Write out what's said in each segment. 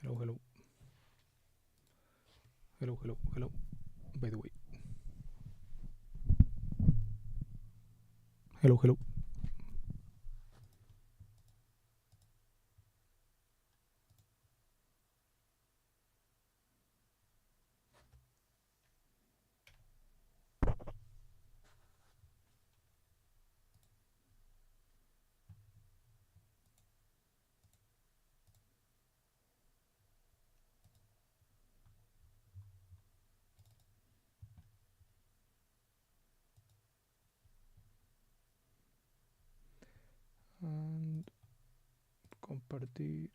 Hello, hello. Hello, hello, hello. By the way. Hello, hello. And compartir.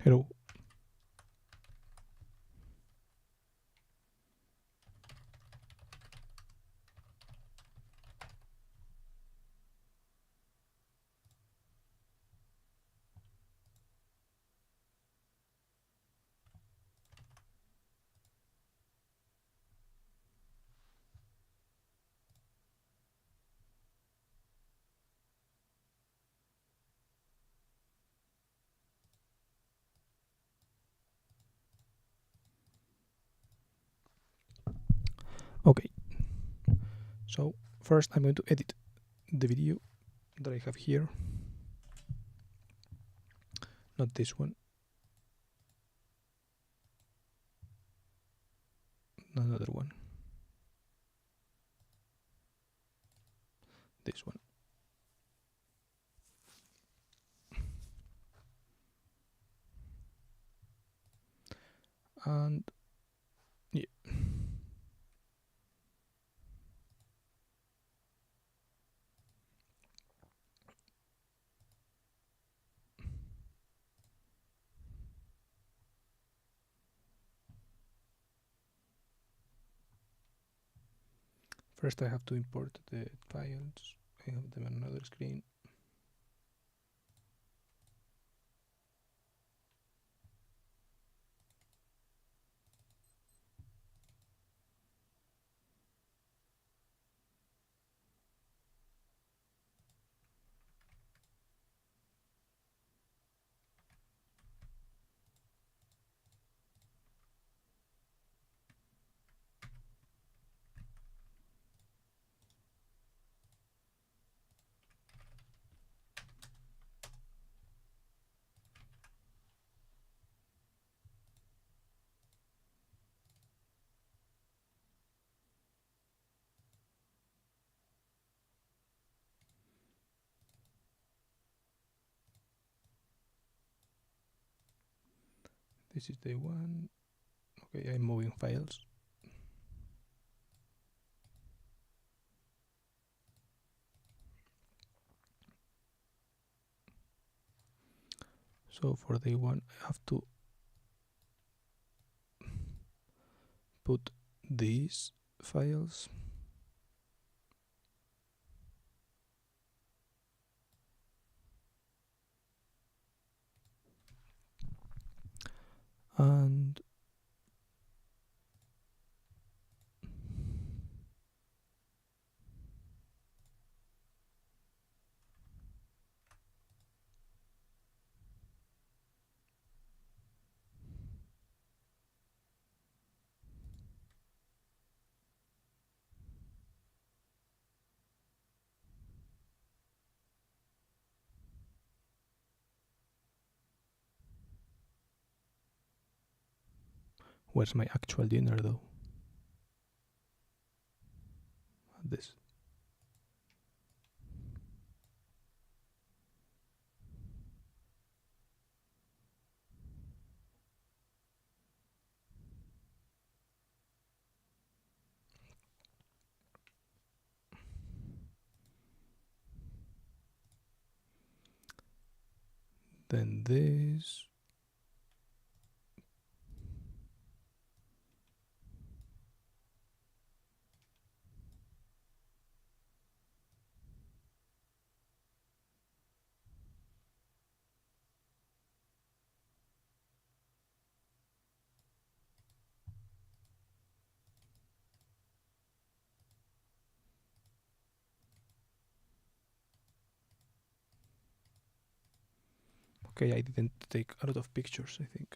Hello. Okay. So first I'm going to edit the video that I have here. Not this one. Another one. This one. And yeah. First I have to import the files. I have them on another screen. This is the one. Okay, I'm moving files. So for day one I have to put these files. And where's my actual dinner though? This. Then this. Okay, I didn't take a lot of pictures, I think.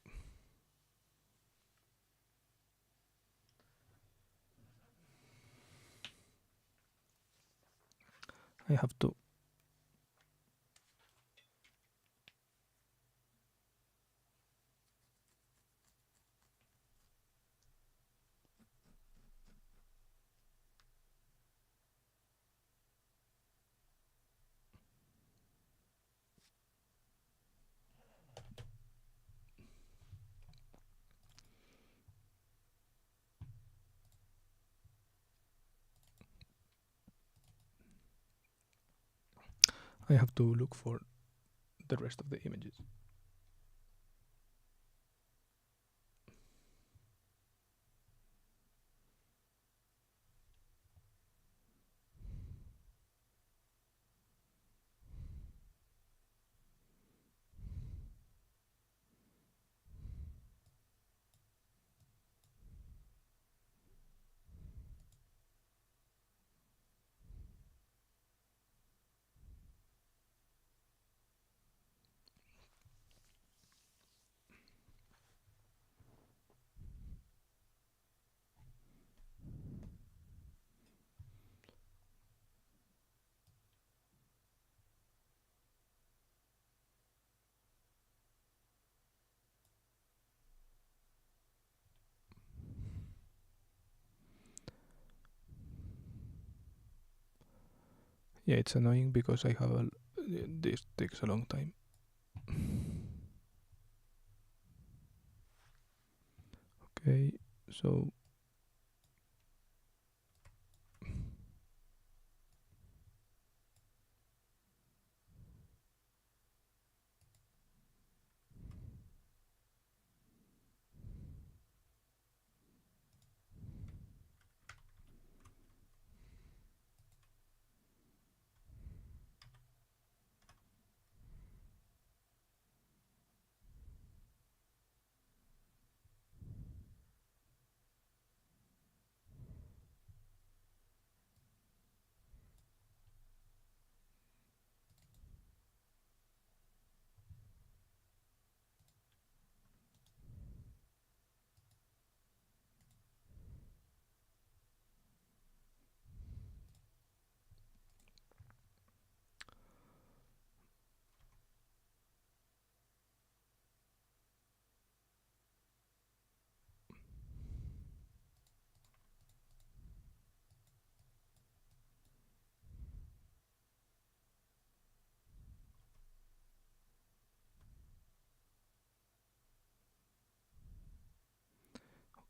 I have to. I have to look for the rest of the images. Yeah, it's annoying because I have this takes a long time. Okay, so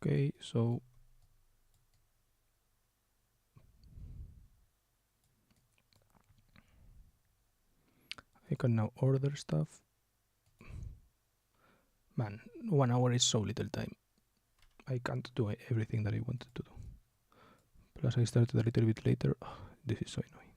okay, so I can now order stuff. Man, 1 hour is so little time. I can't do everything that I wanted to do. Plus, I started a little bit later. Ugh, this is so annoying.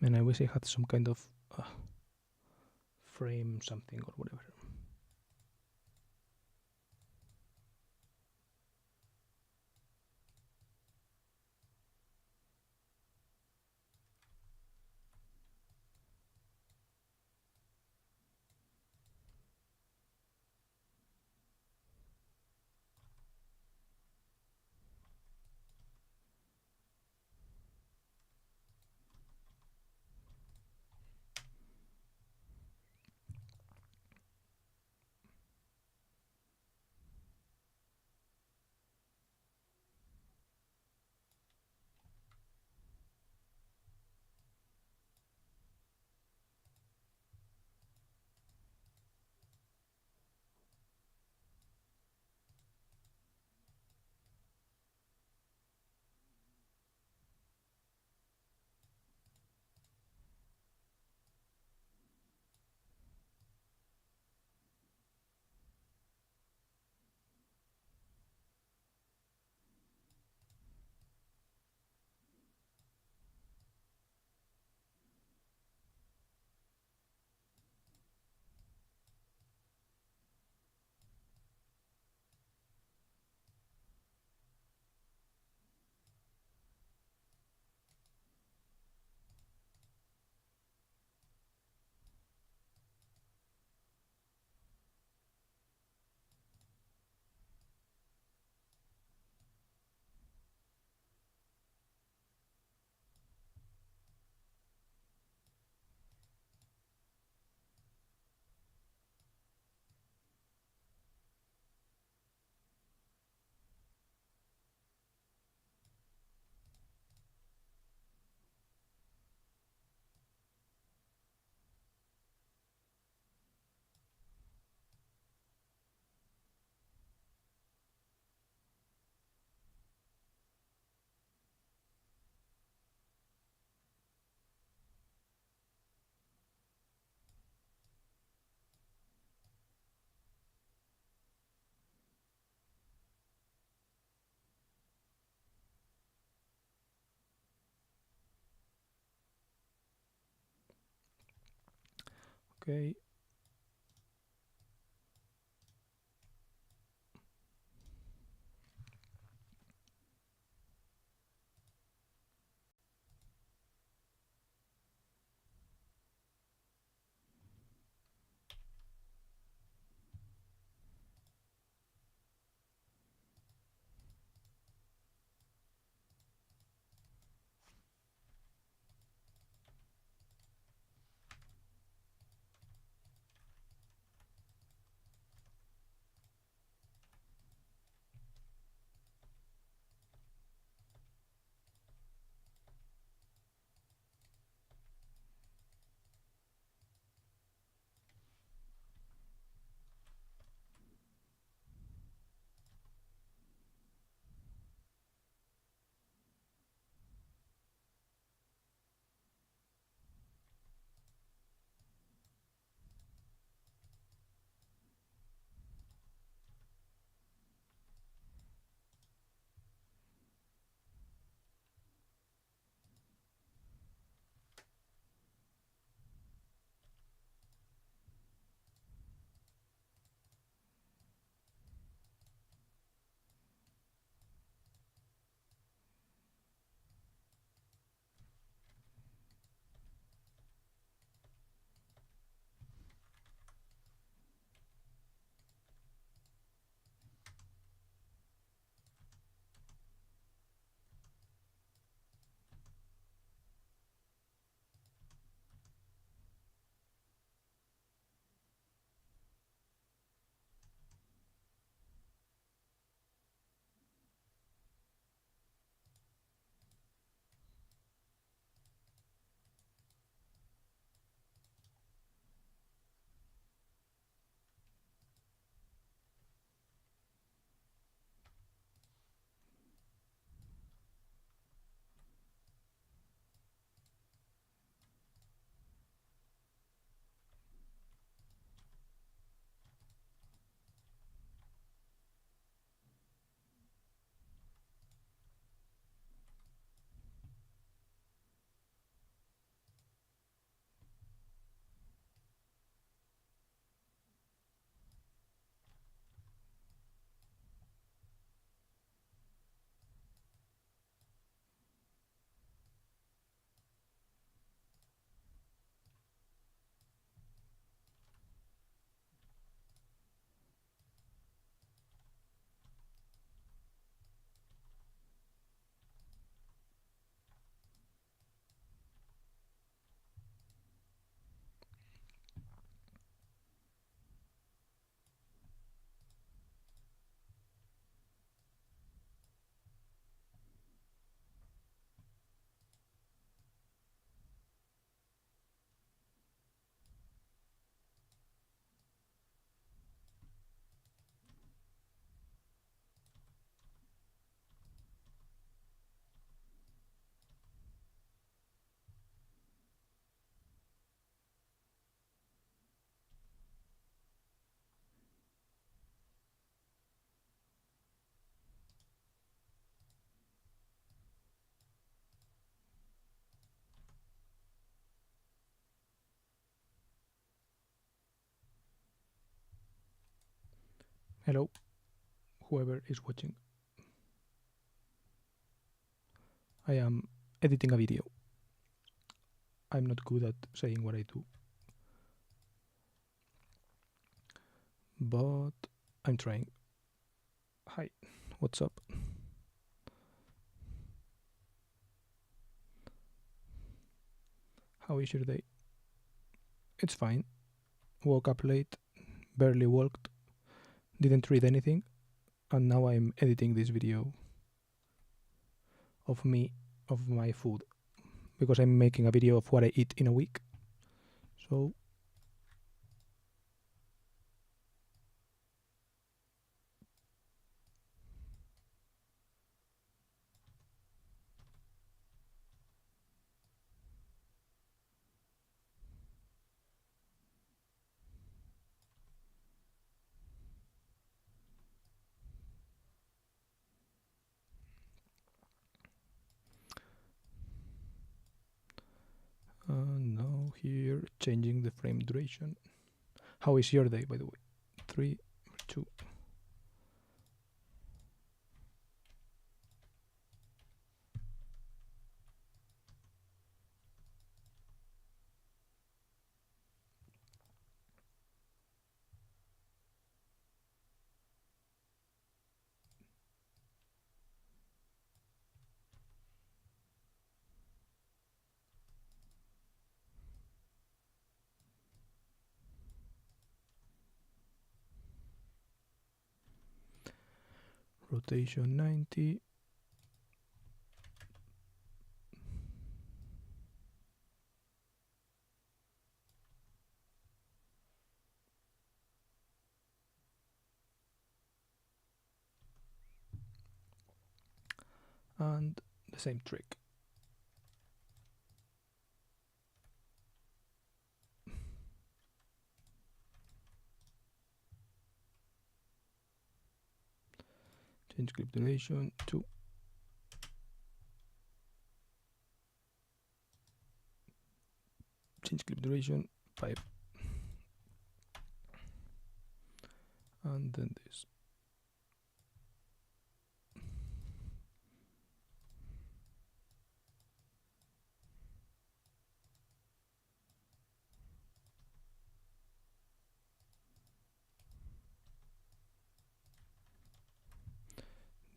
Man, I wish I had some kind of frame something or whatever. Okay. Hello, whoever is watching. I am editing a video. I'm not good at saying what I do, but I'm trying. Hi, what's up? How is your day? It's fine. Woke up late, barely walked, didn't read anything, and now I'm editing this video of me, of my food, because I'm making a video of what I eat in a week. So, now here, changing the frame duration. How is your day, by the way? 3, 2. Rotation 90. And the same trick. Change clip duration 2. Change clip duration 5. And then this.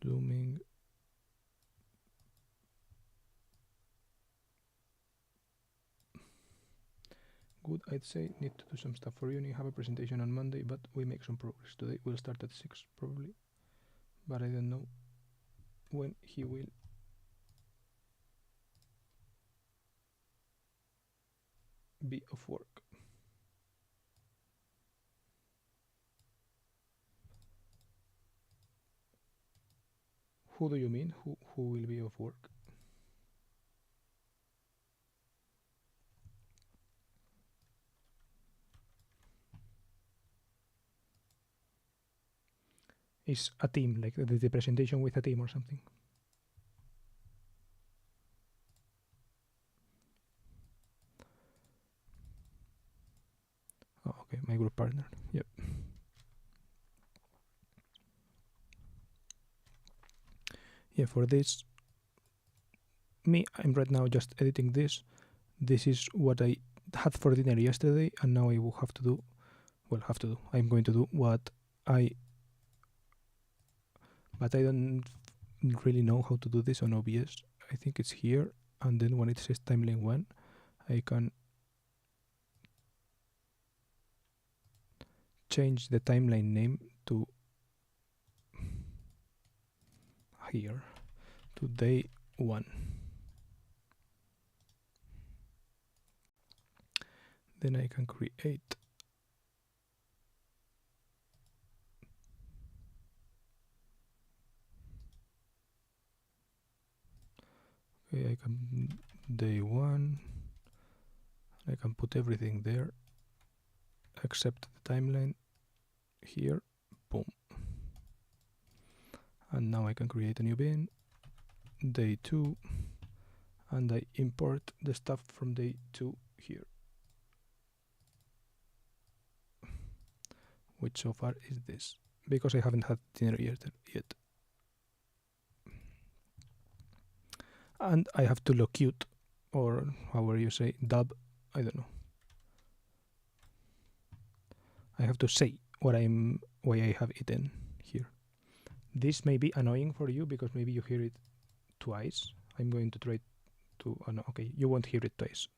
Zooming. Good, I'd say. Need to do some stuff for uni. Have a presentation on Monday, but we make some progress today. We'll start at 6 probably, but I don't know when he will. Be off work. Who do you mean? Who will be off work? Is a team, like the presentation with a team or something. Oh, okay, my group partner. Yep. Yeah, for this, I'm right now just editing this. This is what I had for dinner yesterday, and now I will have to do. Well, I'm going to do what but I don't really know how to do this on OBS. I think it's here, and then when it says timeline 1, I can change the timeline name to here, to day 1. Then I can create I can day 1. I can put everything there except the timeline here. Boom. And now I can create a new bin, day 2, and I import the stuff from day 2 here, which so far is this. because I haven't had dinner yet. And I have to locute, or however you say, dub, I don't know. I have to say what I have eaten here. This may be annoying for you because maybe you hear it twice. I'm going to try to, oh no, okay, you won't hear it twice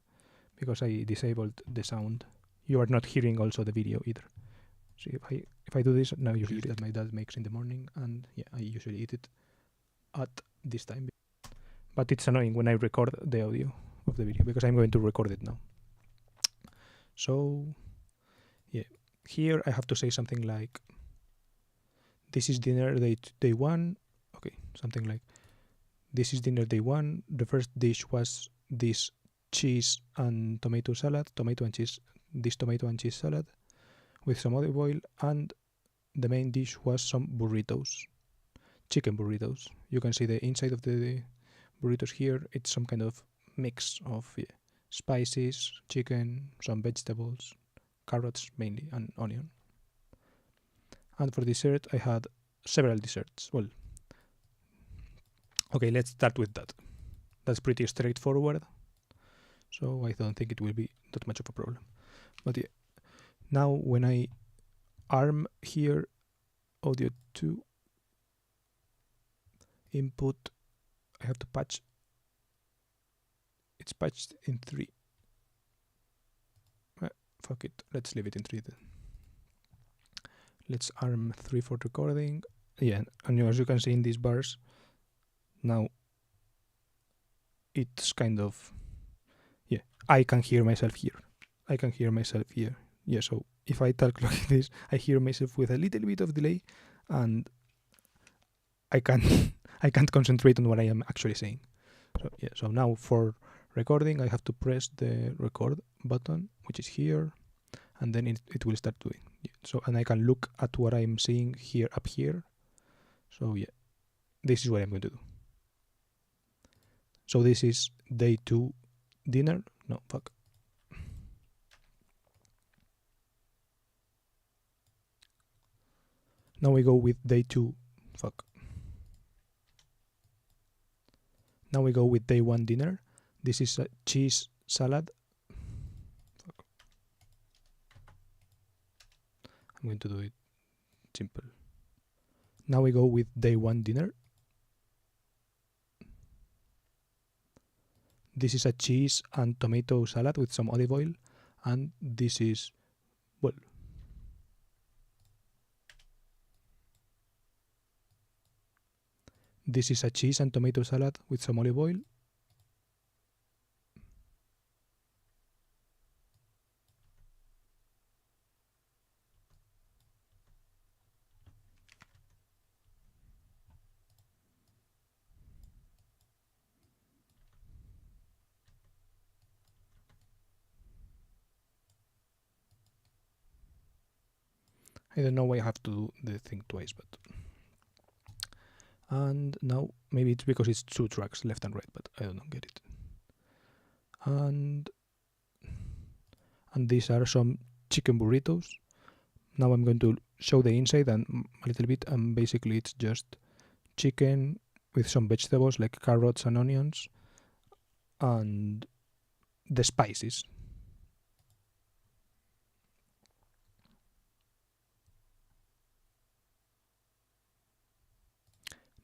because I disabled the sound. You are not hearing also the video either. So if I do this, now you hear it. That my dad makes in the morning, and yeah, I usually eat it at this time. But it's annoying when I record the audio of the video because I'm going to record it now. So yeah, here I have to say something like, this is dinner day 1. Okay, something like, this is dinner day 1. The first dish was this cheese and tomato salad, this tomato and cheese salad with some olive oil, and the main dish was some burritos, chicken burritos. You can see the inside of the burritos here. It's some kind of mix of spices, chicken, some vegetables, carrots mainly, and onion. And for dessert, I had several desserts. Well, okay, let's start with that. That's pretty straightforward, so I don't think it will be that much of a problem. But yeah, now when I arm here, audio 2, input, I have to patch. It's patched in 3. Fuck it, let's leave it in 3 then. Let's arm 3 for recording. Yeah, and as you can see in these bars, now it's kind of, yeah, I can hear myself here. I can hear myself here. Yeah, so if I talk like this, I hear myself with a little bit of delay, and I can't concentrate on what I am actually saying. So yeah, so now for recording, I have to press the record button, which is here, and then it will start doing. Yeah, so, and I can look at what I'm seeing here up here. So yeah, this is what I'm going to do. So this is day 2 dinner. No, fuck. Now we go with day 2. Fuck. Now we go with day 1 dinner. This is a cheese salad. Fuck. I'm going to do it simple. Now we go with day 1 dinner. This is a cheese and tomato salad with some olive oil, and this is, well, this is a cheese and tomato salad with some olive oil. I don't know why I have to do the thing twice, but... And now, maybe it's because it's 2 tracks, left and right, but I don't get it. And these are some chicken burritos. Now I'm going to show the inside and a little bit, and basically it's just chicken with some vegetables like carrots and onions, and the spices.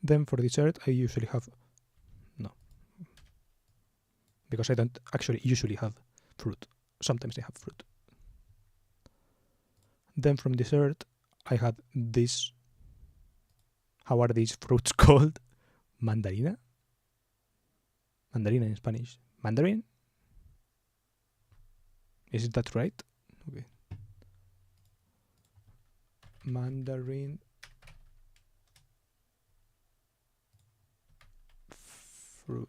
Then for dessert, I usually have, no, because I don't actually usually have fruit. Sometimes I have fruit. Then from dessert, I had this, how are these fruits called? Mandarina? Mandarina in Spanish. Mandarin? Is that right? Okay. Mandarin fruit.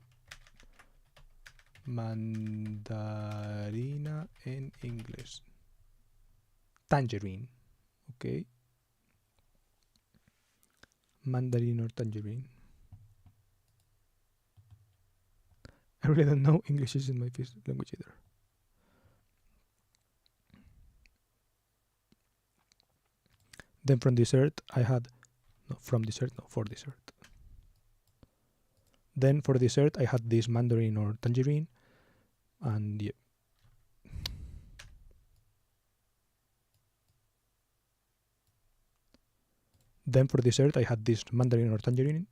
Mandarina en English. Tangerine. Okay. Mandarin or tangerine. I really don't know. English isn't my first language either. Then from dessert I had for dessert. Then for dessert I had this mandarin or tangerine, and yeah. Then for dessert I had this mandarin or tangerine.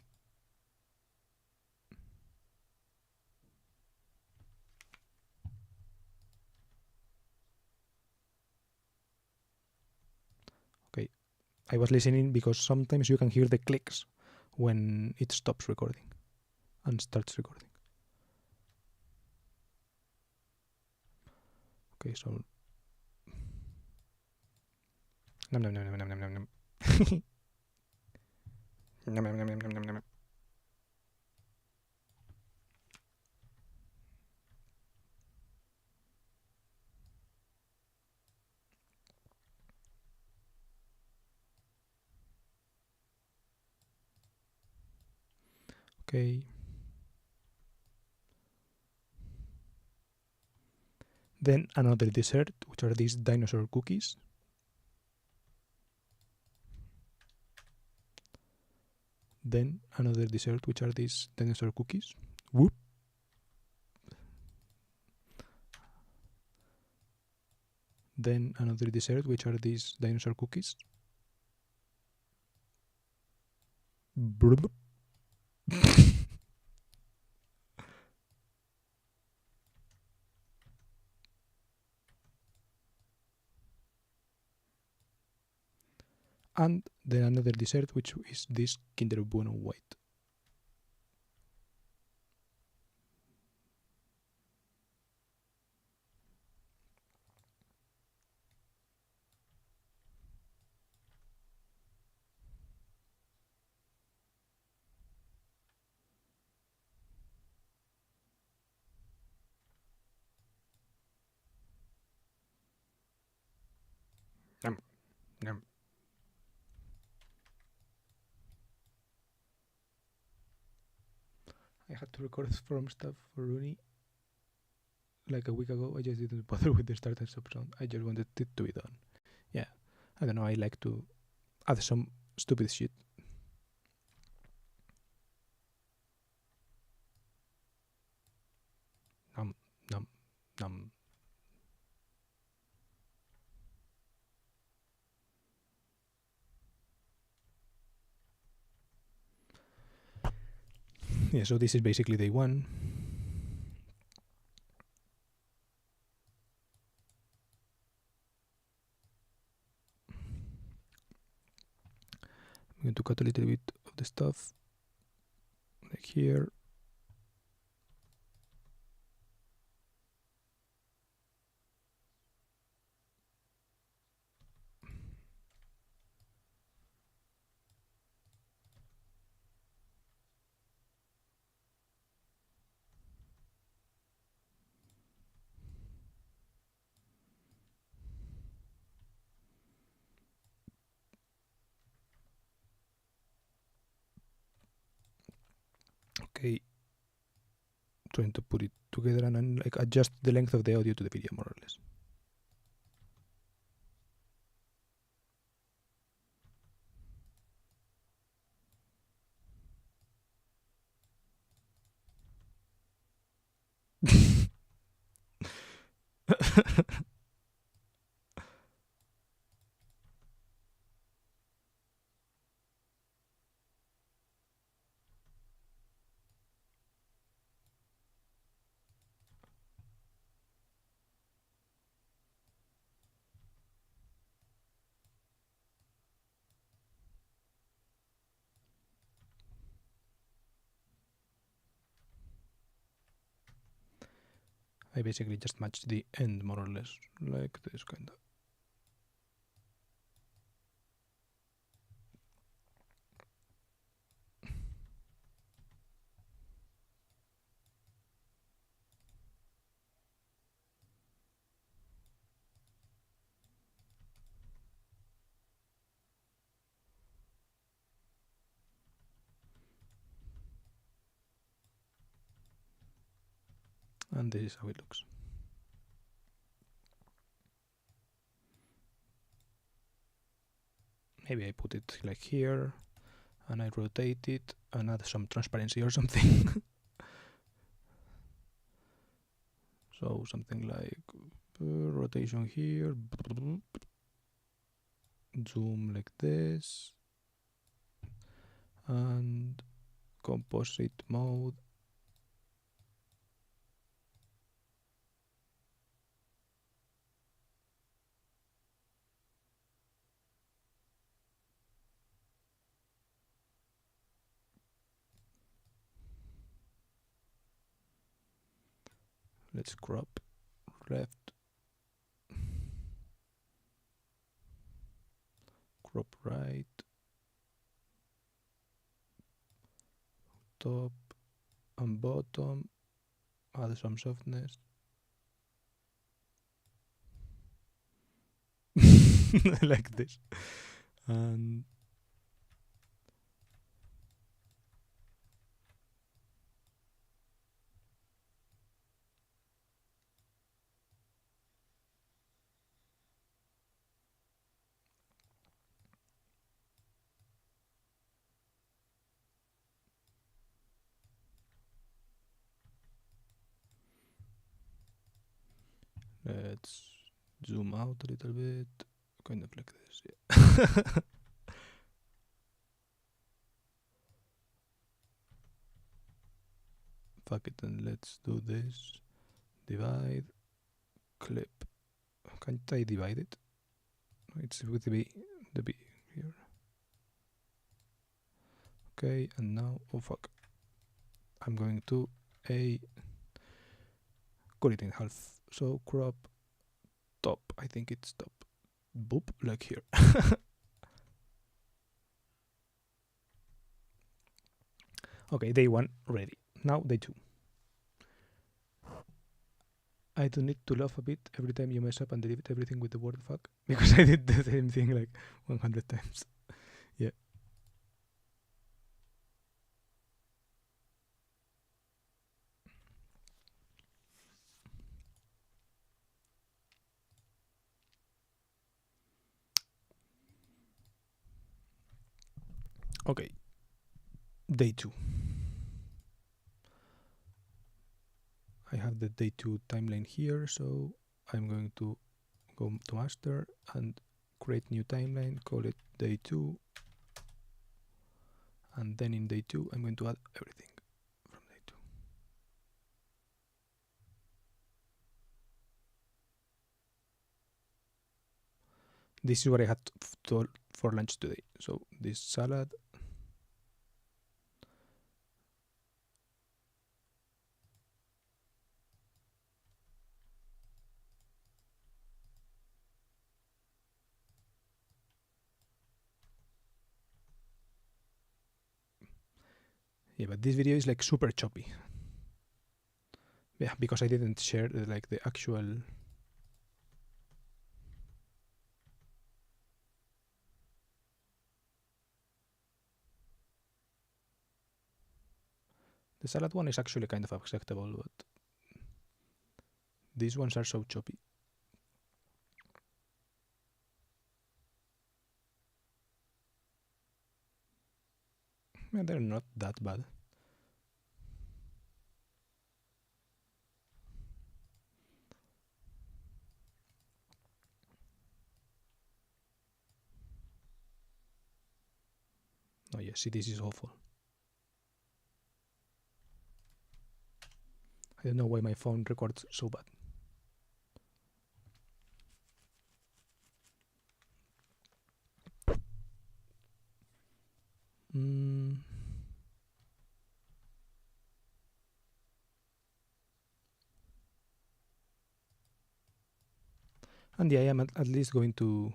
Okay, I was listening because sometimes you can hear the clicks when it stops recording and starts recording. Okay, so nom nom nom nom nom nom nom nom. Nom nom nom nom nom nom nom. Okay. Then another dessert, which are these dinosaur cookies. Then another dessert, which are these dinosaur cookies. Whoop. Then another dessert, which are these dinosaur cookies. Brrrr. And then another dessert, which is this Kinder Bueno white. Yum, yum. I had to record from stuff for Rooney like a week ago. I just didn't bother with the start and stop sound. I just wanted it to be done. Yeah, I don't know. I like to add some stupid shit. Num, num, num. Yeah, so this is basically day one. I'm going to cut a little bit of the stuff like here. Okay, trying to put it together and then like adjust the length of the audio to the video more or less. I basically just matched the end more or less, like this kind of. And this is how it looks. Maybe I put it like here and I rotate it and add some transparency or something. So something like rotation here, zoom like this, and composite mode. Let's crop left, crop right, top and bottom, add some softness. Like this. And let's zoom out a little bit, kind of like this, yeah. Fuck it, and let's do this. Divide, clip. Can't I divide it? It's with the B here. Okay, and now, oh fuck. I'm going to cut it in half. So crop top, I think it's top. Boop, like here. Okay, day 1 ready. Now day 2. I do need to laugh a bit every time you mess up and delete everything with the word fuck, because I did the same thing like 100 times. Yeah. Okay. Day 2. I have the day 2 timeline here, so I'm going to go to master and create new timeline, call it day 2, and then in day 2 I'm going to add everything from day 2. This is what I had for lunch today. So this salad, yeah, but this video is like super choppy. Yeah, because I didn't share like the actual. The salad one is actually kind of acceptable, but these ones are so choppy. Yeah, they're not that bad. Oh yeah, see, this is awful. I don't know why my phone records so bad. And yeah, I am at least going to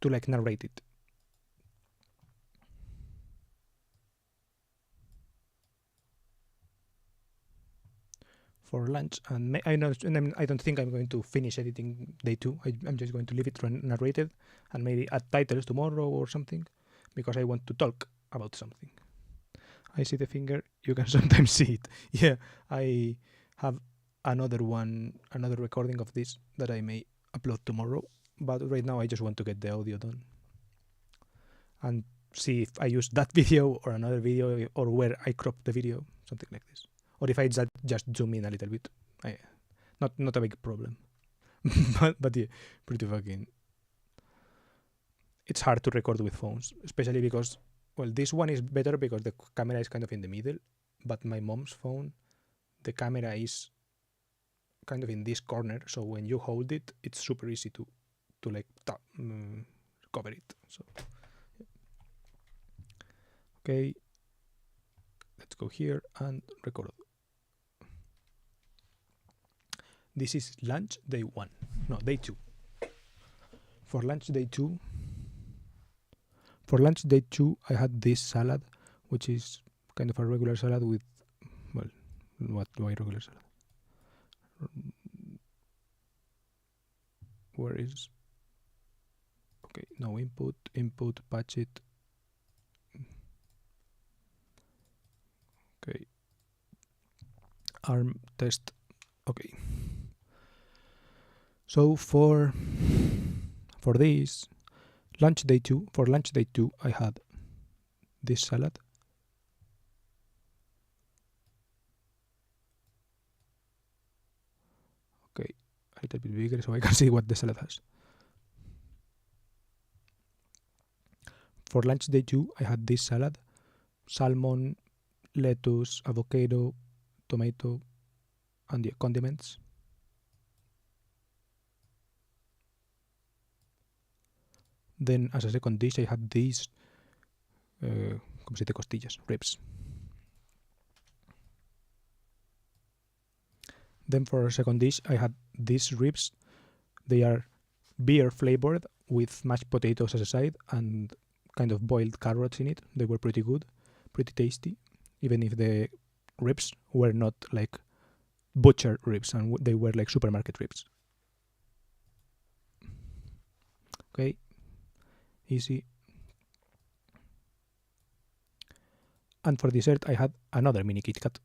like narrate it. for lunch, and I know, and I don't think I'm going to finish editing day 2. I'm just going to leave it narrated, and maybe add titles tomorrow or something, because I want to talk about something. I see the finger. You can sometimes see it. Yeah, I have another recording of this that I may upload tomorrow, but right now I just want to get the audio done and see if I use that video or another video, or where I crop the video, something like this, or if I just zoom in a little bit. Not a big problem. but yeah, pretty fucking. It's hard to record with phones, especially because, well, this one is better because the camera is kind of in the middle, but my mom's phone, the camera is kind of in this corner, so when you hold it, it's super easy to like cover it. So okay, let's go here and record. This is lunch day 1. No, day 2. For lunch day 2, I had this salad, which is kind of a regular salad with, well, why regular salad? Where is? Okay, no input, patch it. Okay. ARM test. Okay. So for this lunch day 2, I had this salad. Okay, a little bit bigger so I can see what the salad has. For lunch day 2, I had this salad: salmon, lettuce, avocado, tomato, and the condiments. Then, as a second dish, I had these, ¿cómo se dice? Costillas, ribs. Then for a second dish, I had these ribs. They are beer flavored with mashed potatoes as a side and kind of boiled carrots in it. They were pretty good, pretty tasty, even if the ribs were not like butcher ribs, and they were like supermarket ribs. Okay, easy. And for dessert, I had another mini Kit Kat.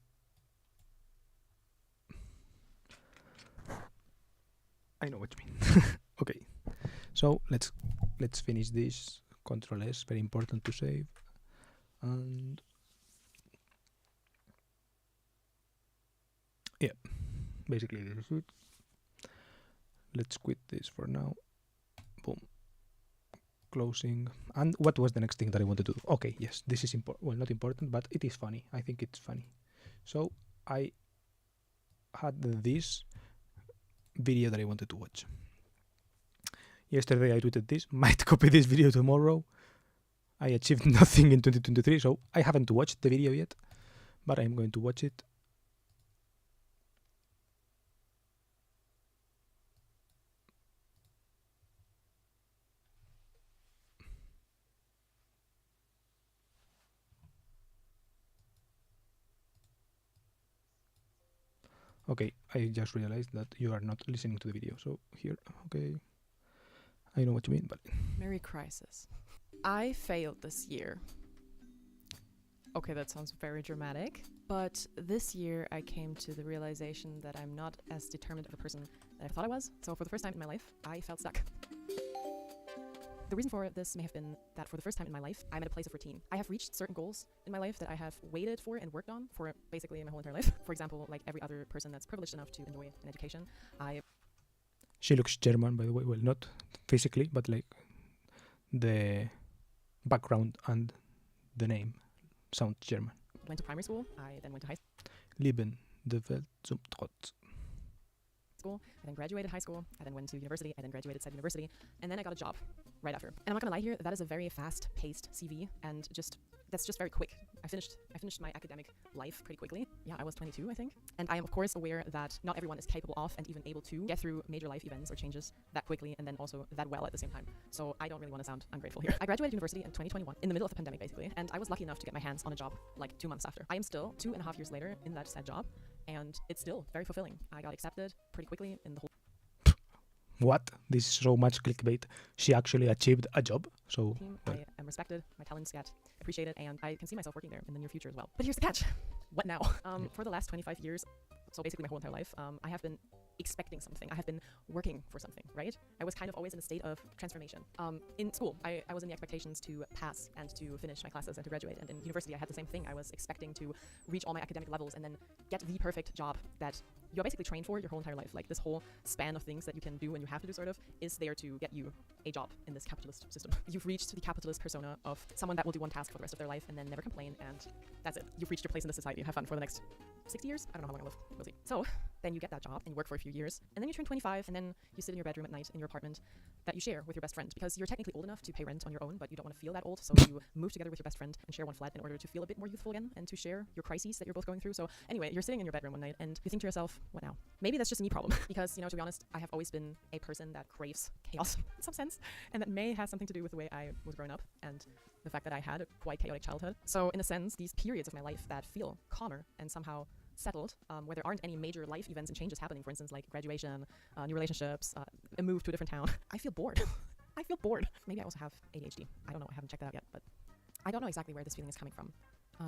I know what you mean. Okay, so let's finish this. Control S, very important to save. And yeah, basically this is it. Let's quit this for now. Boom. Closing. And what was the next thing that I wanted to do? Okay, yes, this is important. Well, not important, but it is funny. I think it's funny. So I had this video that I wanted to watch. Yesterday I tweeted this. Might copy this video tomorrow. I achieved nothing in 2023, so I haven't watched the video yet, but I'm going to watch it. Okay, I just realized that you are not listening to the video, so here, okay. I know what you mean, but... Merry Crisis. I failed this year. Okay, that sounds very dramatic, but this year I came to the realization that I'm not as determined of a person that I thought I was. So for the first time in my life, I felt stuck. The reason for this may have been that for the first time in my life, I'm at a place of routine. I have reached certain goals in my life that I have waited for and worked on for basically my whole entire life. For example, like every other person that's privileged enough to enjoy an education, She looks German, by the way. Well, not physically, but like the background and the name sound German. Went to primary school, I then went to high Leben, the Welt zum Trotz. school, I then graduated high school, I then went to university, I then graduated said university, and then I got a job right after. And I'm not gonna lie here, that is a very fast-paced CV, and that's just very quick. I finished my academic life pretty quickly. Yeah, I was 22, I think. And I am of course aware that not everyone is capable of and even able to get through major life events or changes that quickly and then also that well at the same time. So I don't really want to sound ungrateful here. I graduated university in 2021, in the middle of the pandemic basically, and I was lucky enough to get my hands on a job like 2 months after. I am still 2.5 years later in that said job, and it's still very fulfilling. I got accepted pretty quickly in the whole What? This is so much clickbait. She actually achieved a job. So team. I am respected, my talents get appreciated, and I can see myself working there in the near future as well. But here's the catch. What now? For the last 25 years, so basically my whole entire life, I have been expecting something. I have been working for something, right? I was kind of always in a state of transformation. In school, I was in the expectations to pass and to finish my classes and to graduate. And in university, I had the same thing. I was expecting to reach all my academic levels and then get the perfect job that you're basically trained for your whole entire life. Like this whole span of things that you can do and you have to do sort of is there to get you a job in this capitalist system. You've reached the capitalist persona of someone that will do one task for the rest of their life and then never complain, and that's it. You've reached your place in the society. Have fun for the next 60 years? I don't know how long I live. We'll see. So then you get that job and you work for a few years, and then you turn 25, and then you sit in your bedroom at night in your apartment that you share with your best friend because you're technically old enough to pay rent on your own, but you don't want to feel that old, so you move together with your best friend and share one flat in order to feel a bit more youthful again and to share your crises that you're both going through. So anyway, you're sitting in your bedroom one night and you think to yourself, what now? Maybe that's just a me problem because, you know, to be honest, I have always been a person that craves chaos in some sense, and that may have something to do with the way I was growing up and the fact that I had a quite chaotic childhood. So in a sense, these periods of my life that feel calmer and somehow settled, where there aren't any major life events and changes happening, for instance, like graduation, new relationships, a move to a different town, I feel bored. I feel bored. Maybe I also have ADHD. I don't know. I haven't checked that out yet, but I don't know exactly where this feeling is coming from.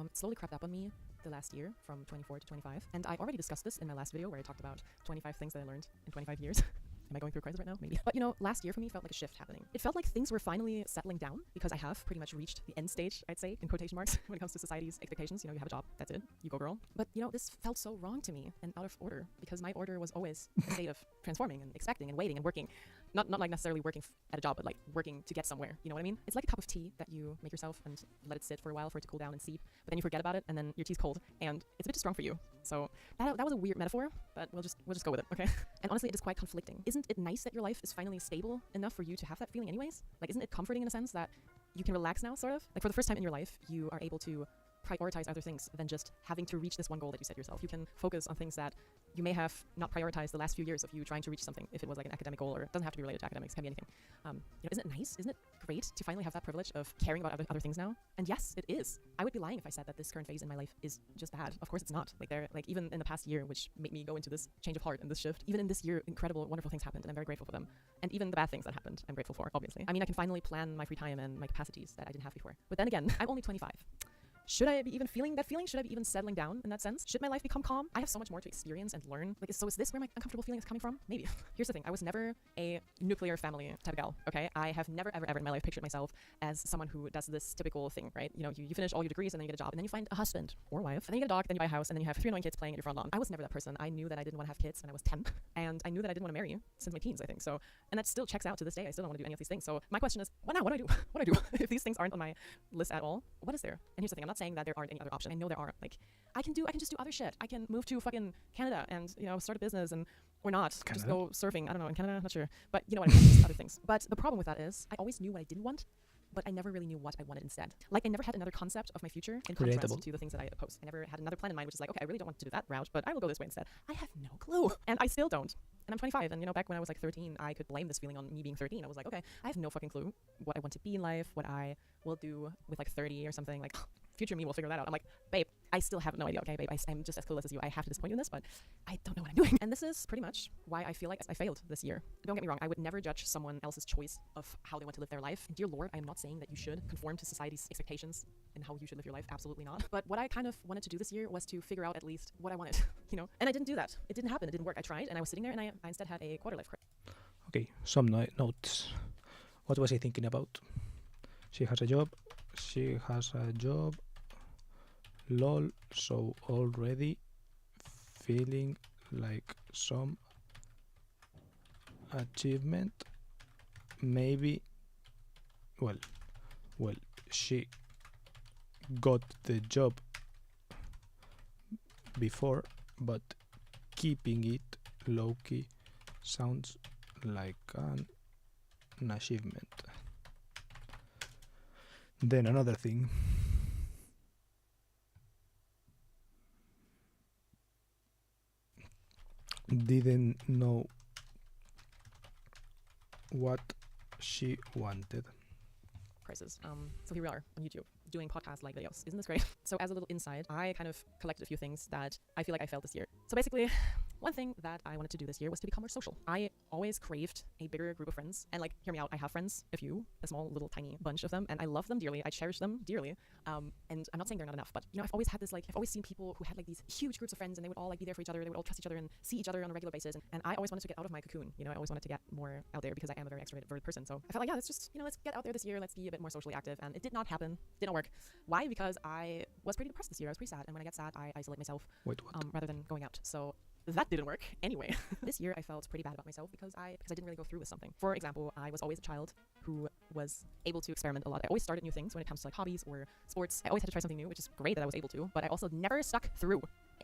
It slowly crept up on me the last year from 24 to 25, and I already discussed this in my last video where I talked about 25 things that I learned in 25 years. Am I going through a crisis right now? Maybe. But you know, last year for me felt like a shift happening. It felt like things were finally settling down because I have pretty much reached the end stage, I'd say, in quotation marks, when it comes to society's expectations. You know, you have a job, that's it, you go girl. But you know, this felt so wrong to me and out of order because my order was always a state of transforming and expecting and waiting and working. Not like necessarily working at a job, but like working to get somewhere. You know what I mean? It's like a cup of tea that you make yourself and let it sit for a while for it to cool down and seep, but then you forget about it and then your tea's cold and it's a bit too strong for you. So that was a weird metaphor, but we'll just go with it, okay? And honestly, it is quite conflicting. Isn't it nice that your life is finally stable enough for you to have that feeling anyways? Like, isn't it comforting in a sense that you can relax now, sort of? Like, for the first time in your life, you are able to prioritize other things than just having to reach this one goal that you set yourself. You can focus on things that you may have not prioritized the last few years of you trying to reach something, if it was like an academic goal, or it doesn't have to be related to academics, it can be anything. You know, isn't it nice? Isn't it great to finally have that privilege of caring about other things now? And yes, it is. I would be lying if I said that this current phase in my life is just bad. Of course it's not. Like even in the past year, which made me go into this change of heart and this shift, even in this year, incredible, wonderful things happened, and I'm very grateful for them. And even the bad things that happened, I'm grateful for, obviously. I mean, I can finally plan my free time and my capacities that I didn't have before. But then again, I'm only 25. Should I be even feeling that feeling? Should I be even settling down in that sense? Should my life become calm? I have so much more to experience and learn. Like, so is this where my uncomfortable feeling is coming from? Maybe. Here's the thing. I was never a nuclear family type of gal, okay? I have never, ever, ever in my life pictured myself as someone who does this typical thing, right? You know, you finish all your degrees and then you get a job and then you find a husband or wife and then you get a dog, then you buy a house and then you have 3 annoying kids playing at your front lawn. I was never that person. I knew that I didn't want to have kids when I was 10 and I knew that I didn't want to marry since my teens, I think. So, and that still checks out to this day. I still don't want to do any of these things. So my question is, what now? What do I do? What do I do? If these things aren't on my list at all, what is there? And here's the thing. I'm not saying that there aren't any other options. I know there are. Like, I can just do other shit. I can move to fucking Canada and, you know, start a business and, or not, Canada? just go surfing. I don't know, in Canada, not sure. But you know what I mean, just other things. But the problem with that is I always knew what I didn't want, but I never really knew what I wanted instead. Like, I never had another concept of my future in contrast Relatable. to the things that I oppose. I never had another plan in mind, which is like, okay, I really don't want to do that route, but I will go this way instead. I have no clue. And I still don't. And I'm 25, and you know, back when I was like 13, I could blame this feeling on me being 13. I was like, okay, I have no fucking clue what I want to be in life, what I will do with like 30 or something. Like, future me will figure that out. I'm like, babe, I still have no idea, okay, babe, I'm just as clueless as you. I have to disappoint you in this, but I don't know what I'm doing. And this is pretty much why I feel like I failed this year. Don't get me wrong, I would never judge someone else's choice of how they want to live their life. And dear Lord, I am not saying that you should conform to society's expectations in how you should live your life. Absolutely not. But what I kind of wanted to do this year was to figure out at least what I wanted, you know? And I didn't do that. It didn't happen. It didn't work. I tried, and I was sitting there, and I instead had a quarter life crisis. Okay, some notes. What was I thinking about? She has a job. She has a job. Lol. So already feeling like some achievement. Maybe. Well, she got the job before, but keeping it low-key sounds like an achievement. Then another thing. Didn't know what she wanted. Crisis. So here we are on YouTube. doing podcast like videos. Isn't this great? So as a little insight, I kind of collected a few things that I feel like I failed this year. So basically, one thing that I wanted to do this year was to become more social. I always craved a bigger group of friends. And like, hear me out, I have friends, a small little tiny bunch of them, and I love them dearly. I cherish them dearly. And I'm not saying they're not enough, but you know, I've always had this, like, I've always seen people who had like these huge groups of friends, and they would all like be there for each other. They would all trust each other and see each other on a regular basis. And I always wanted to get out of my cocoon. You know, I always wanted to get more out there because I am a very extroverted person. So I felt like, yeah, let's just, you know, let's get out there this year. Let's be a bit more socially active. And it did not happen. Did not work. Why? Because I was pretty depressed this year. I was pretty sad. And when I get sad, I isolate myself. Wait, what? Rather than going out. So that didn't work. Anyway, this year I felt pretty bad about myself because I didn't really go through with something. For example, I was always a child who was able to experiment a lot. I always started new things when it comes to like hobbies or sports. I always had to try something new, which is great that I was able to, but I also never stuck through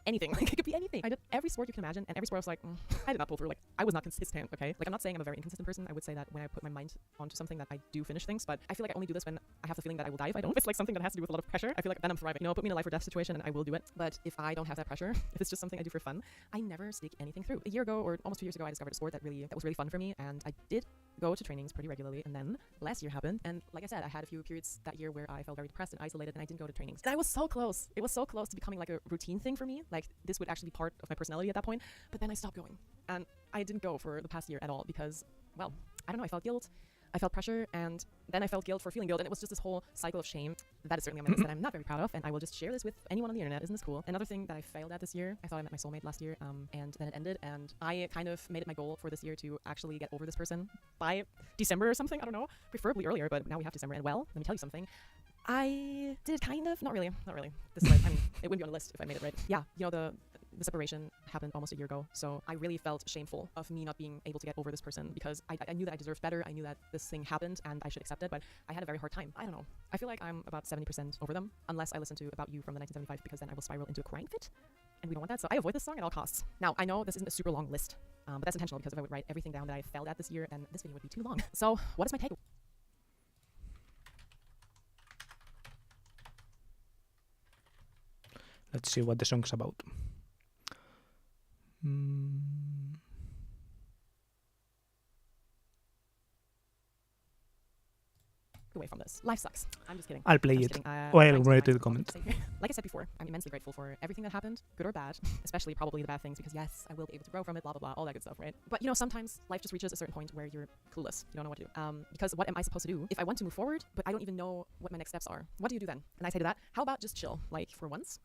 anything. Like, it could be anything. I did every sport you can imagine, and every sport I was like, I did not pull through. Like, I was not consistent, okay? Like, I'm not saying I'm a very inconsistent person. I would say that when I put my mind onto something that I do finish things, but I feel like I only do this when I have the feeling that I will die if I don't. If it's like something that has to do with a lot of pressure, I feel like then I'm thriving. You know, put me in a life or death situation and I will do it. But if I don't have that pressure, if it's just something I do for fun, I never stick anything through. A year ago, or almost 2 years ago, I discovered a sport that was really fun for me, and I did go to trainings pretty regularly. And then last year happened, and like I said, I had a few periods that year where I felt very depressed and isolated, and I didn't go to trainings. And I was so close. It was so close to becoming like a routine thing for me. Like, this would actually be part of my personality at that point. But then I stopped going, and I didn't go for the past year at all because, well, I don't know. I felt guilt. I felt pressure, and then I felt guilt for feeling guilt, and it was just this whole cycle of shame that is certainly on my list that I'm not very proud of, and I will just share this with anyone on the internet. Isn't this cool? Another thing that I failed at this year, I thought I met my soulmate last year, and then it ended, and I kind of made it my goal for this year to actually get over this person by December or something. I don't know, preferably earlier, but now we have December, and well, let me tell you something. I did kind of, not really. This is like, I mean, it wouldn't be on the list if I made it right. Yeah, you know, the separation happened almost a year ago, so I really felt shameful of me not being able to get over this person because I knew that I deserved better. I knew that this thing happened and I should accept it, but I had a very hard time. I don't know. I feel like I'm about 70% over them, unless I listen to About You from the 1975, because then I will spiral into a crying fit, and we don't want that, so I avoid this song at all costs. Now, I know this isn't a super long list, but that's intentional because if I would write everything down that I failed at this year, then this video would be too long. So, what is my take? Let's see what the song's about. Away from this. Life sucks. I'm just kidding. I'll play it. I'll write the comment. Like I said before, I'm immensely grateful for everything that happened, good or bad, especially probably the bad things, because yes, I will be able to grow from it, blah, blah, blah, all that good stuff, right? But you know, sometimes life just reaches a certain point where you're clueless. You don't know what to do. Because what am I supposed to do if I want to move forward, but I don't even know what my next steps are? What do you do then? And I say to that, how about just chill, like for once?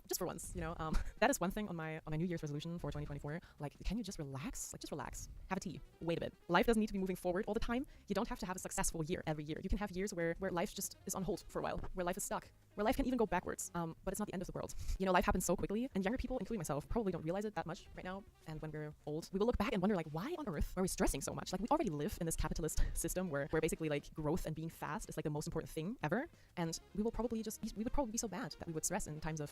Just for once, you know, that is one thing on my New Year's resolution for 2024. Like, can you just relax? Like, just relax. Have a tea. Wait a bit. Life doesn't need to be moving forward all the time. You don't have to have a successful year every year. You can have years where life just is on hold for a while, where life is stuck, where life can even go backwards. But it's not the end of the world. You know, life happens so quickly, and younger people, including myself, probably don't realize it that much right now. And when we're old, we will look back and wonder, like, why on earth are we stressing so much? Like, we already live in this capitalist system where basically, like, growth and being fast is like the most important thing ever. And we would probably be so bad that we would stress in times of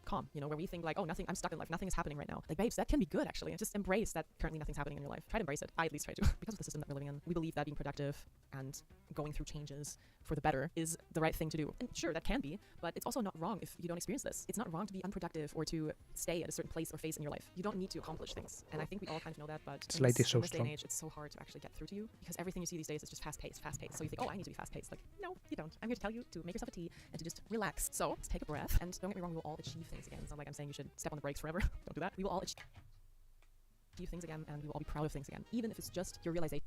calm, you know, where we think like, oh, nothing, I'm stuck in life, nothing is happening right now. Like, babes, that can be good actually. Just embrace that currently nothing's happening in your life. Try to embrace it. I at least try to. Because of the system that we're living in, we believe that being productive and going through changes for the better is the right thing to do. And sure, that can be, but it's also not wrong if you don't experience this. It's not wrong to be unproductive or to stay at a certain place or phase in your life. You don't need to accomplish things. And I think we all kind of know that, but in this day and age, it's so hard to actually get through to you because everything you see these days is just fast-paced. So you think, oh, I need to be fast-paced. Like, no, you don't. I'm here to tell you to make yourself a tea and to just relax. So just take a breath, and don't get me wrong, we will all achieve things again. It's not like I'm saying you should step on the brakes forever. Don't do that. We will all achieve things again, and we will all be proud of things again, even if it's just your realization.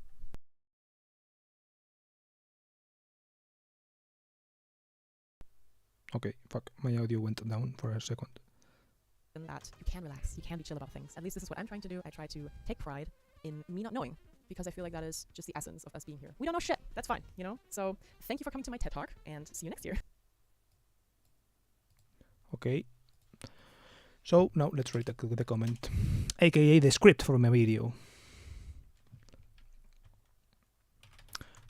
Okay, fuck, my audio went down for a second. That you can relax, you can be chill about things. At least this is what I'm trying to do. I try to take pride in me not knowing, because I feel like that is just the essence of us being here. We don't know shit. That's fine, you know? So thank you for coming to my TED Talk, and see you next year. Okay. So now let's read the comment, aka the script for my video.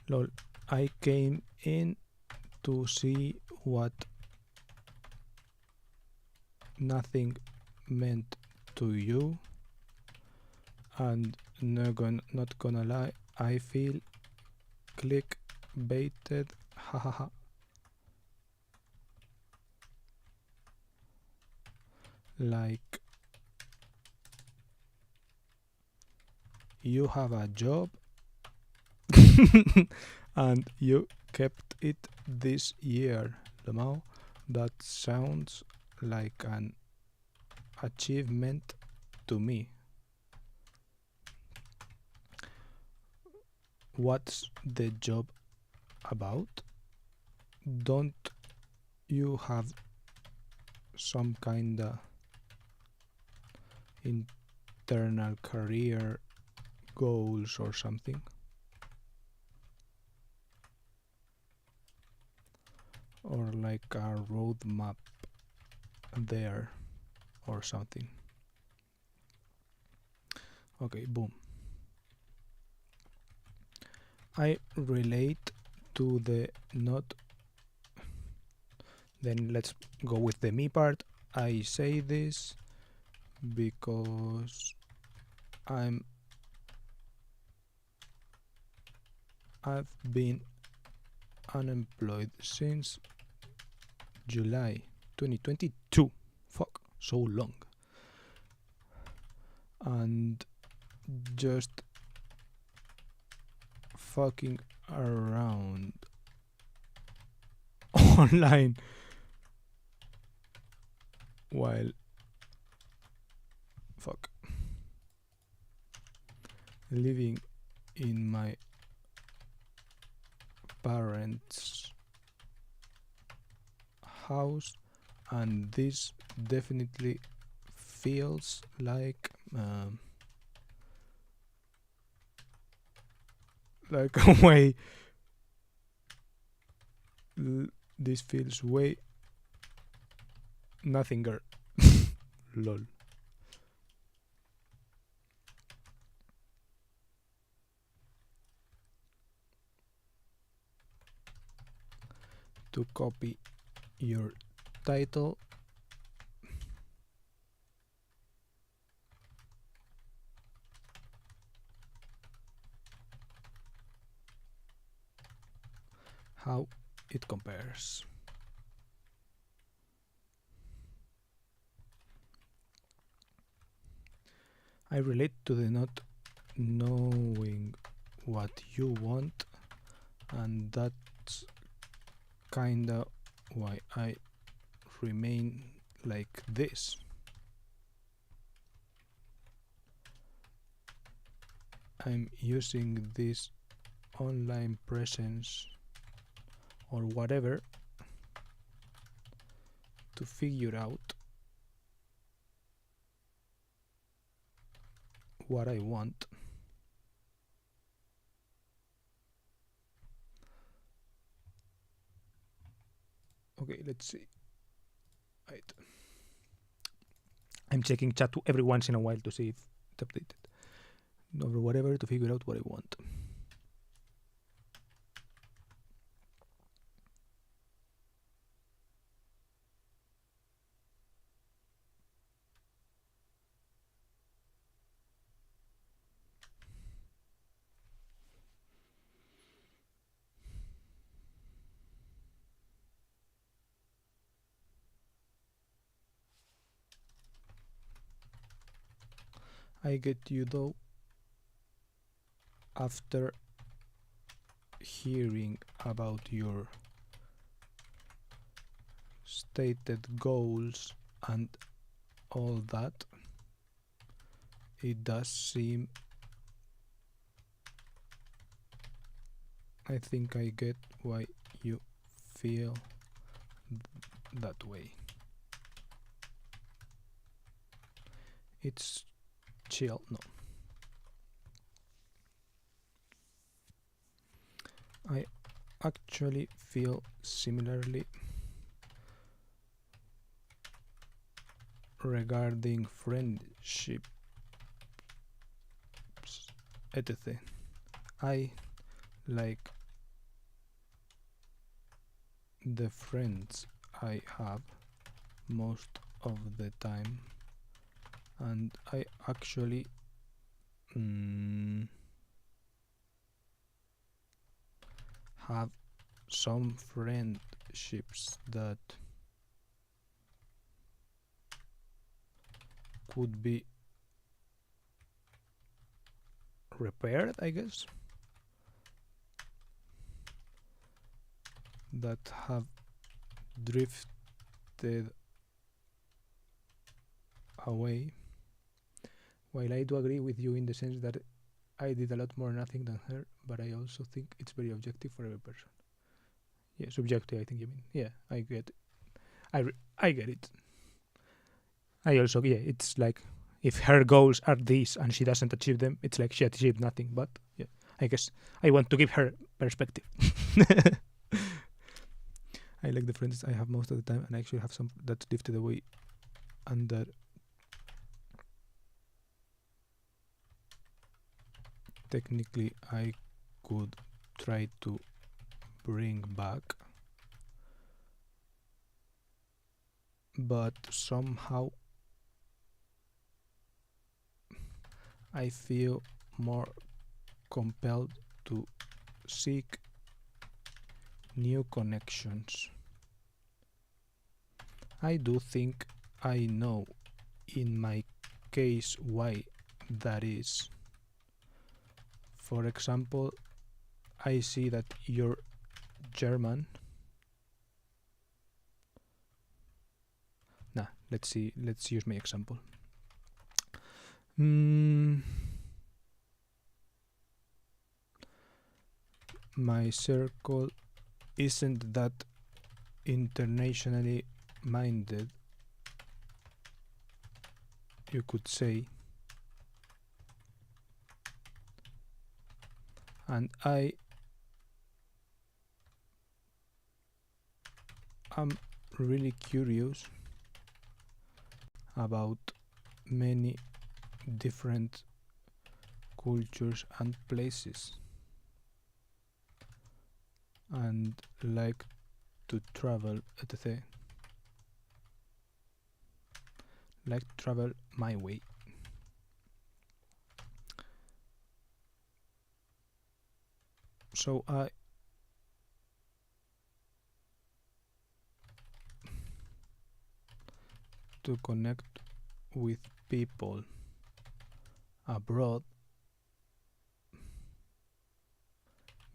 Lol, I came in to see what nothing meant to you, and not gonna lie, I feel clickbaited, hahaha. Like, you have a job and you kept it this year, Lemao. That sounds like an achievement to me. What's the job about? Don't you have some kinda internal career goals or something? Or like a roadmap there or something? Okay, boom. I relate to the not. Then let's go with the me part. I say this because I've been unemployed since July 2022. Fuck, so long. And just fucking around online while living in my parents' house, and this definitely feels like a way. This feels way nothinger. Lol. To copy your title, how it compares. I relate to the not knowing what you want, and that's kinda why I remain like this. I'm using this online presence or whatever to figure out what I want. Okay, let's see. Right. I'm checking chat every once in a while to see if it's updated. Or whatever to figure out what I want. I get you though. After hearing about your stated goals and all that, it does seem. I think I get why you feel that way. It's chill, no. I actually feel similarly regarding friendship, etc. I like the friends I have most of the time, and I actually have some friendships that could be repaired, I guess, that have drifted away. While I do agree with you in the sense that I did a lot more nothing than her, but I also think it's very objective for every person. Yeah, subjective, I think you mean. Yeah, I get it. I get it. I also, yeah, it's like if her goals are these and she doesn't achieve them, it's like she achieved nothing. But yeah, I guess I want to give her perspective. I like the friends I have most of the time, and I actually have some that drifted away and that technically I could try to bring back, but somehow I feel more compelled to seek new connections. I do think I know in my case why that is. For example, I see that you're German. Let's use my example. My circle isn't that internationally minded, you could say, and I am really curious about many different cultures and places, and like to travel, etc. Like to travel my way. So I to connect with people abroad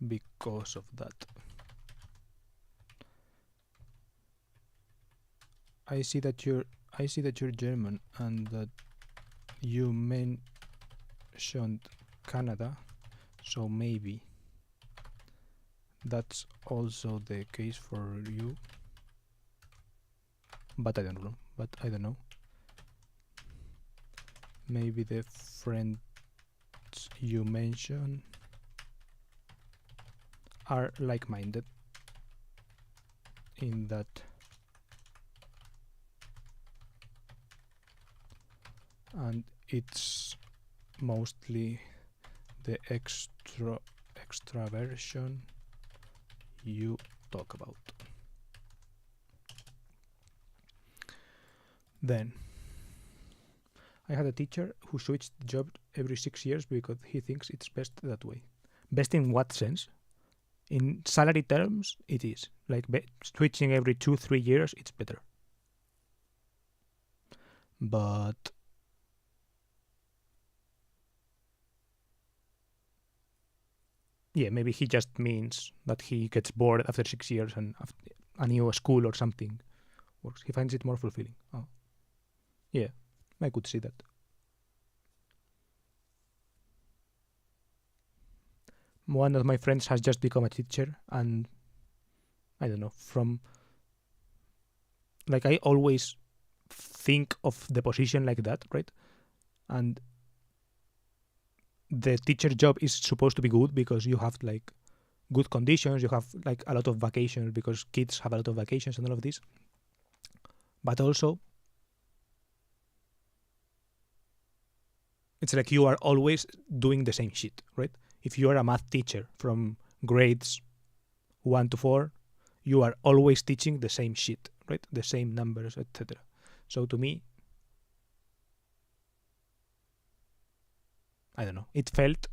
because of that. I see that you're German and that you mentioned Canada, so maybe that's also the case for you. But I don't know. Maybe the friends you mentioned are like-minded in that and it's mostly the extraversion you talk about. Then I had a teacher who switched job every 6 years because he thinks it's best that way. Best in what sense? In salary terms, it is. Like switching every 2-3 years, it's better. But yeah, maybe he just means that he gets bored after 6 years and a new school or something works. He finds it more fulfilling. Oh, yeah, I could see that. One of my friends has just become a teacher, and I don't know, I always think of the position like that, right? And the teacher job is supposed to be good because you have like good conditions, you have like a lot of vacations because kids have a lot of vacations and all of this. But also, it's like you are always doing the same shit, right? If you are a math teacher from grades 1 to 4, you are always teaching the same shit, right? The same numbers, etc. So to me, I don't know. It felt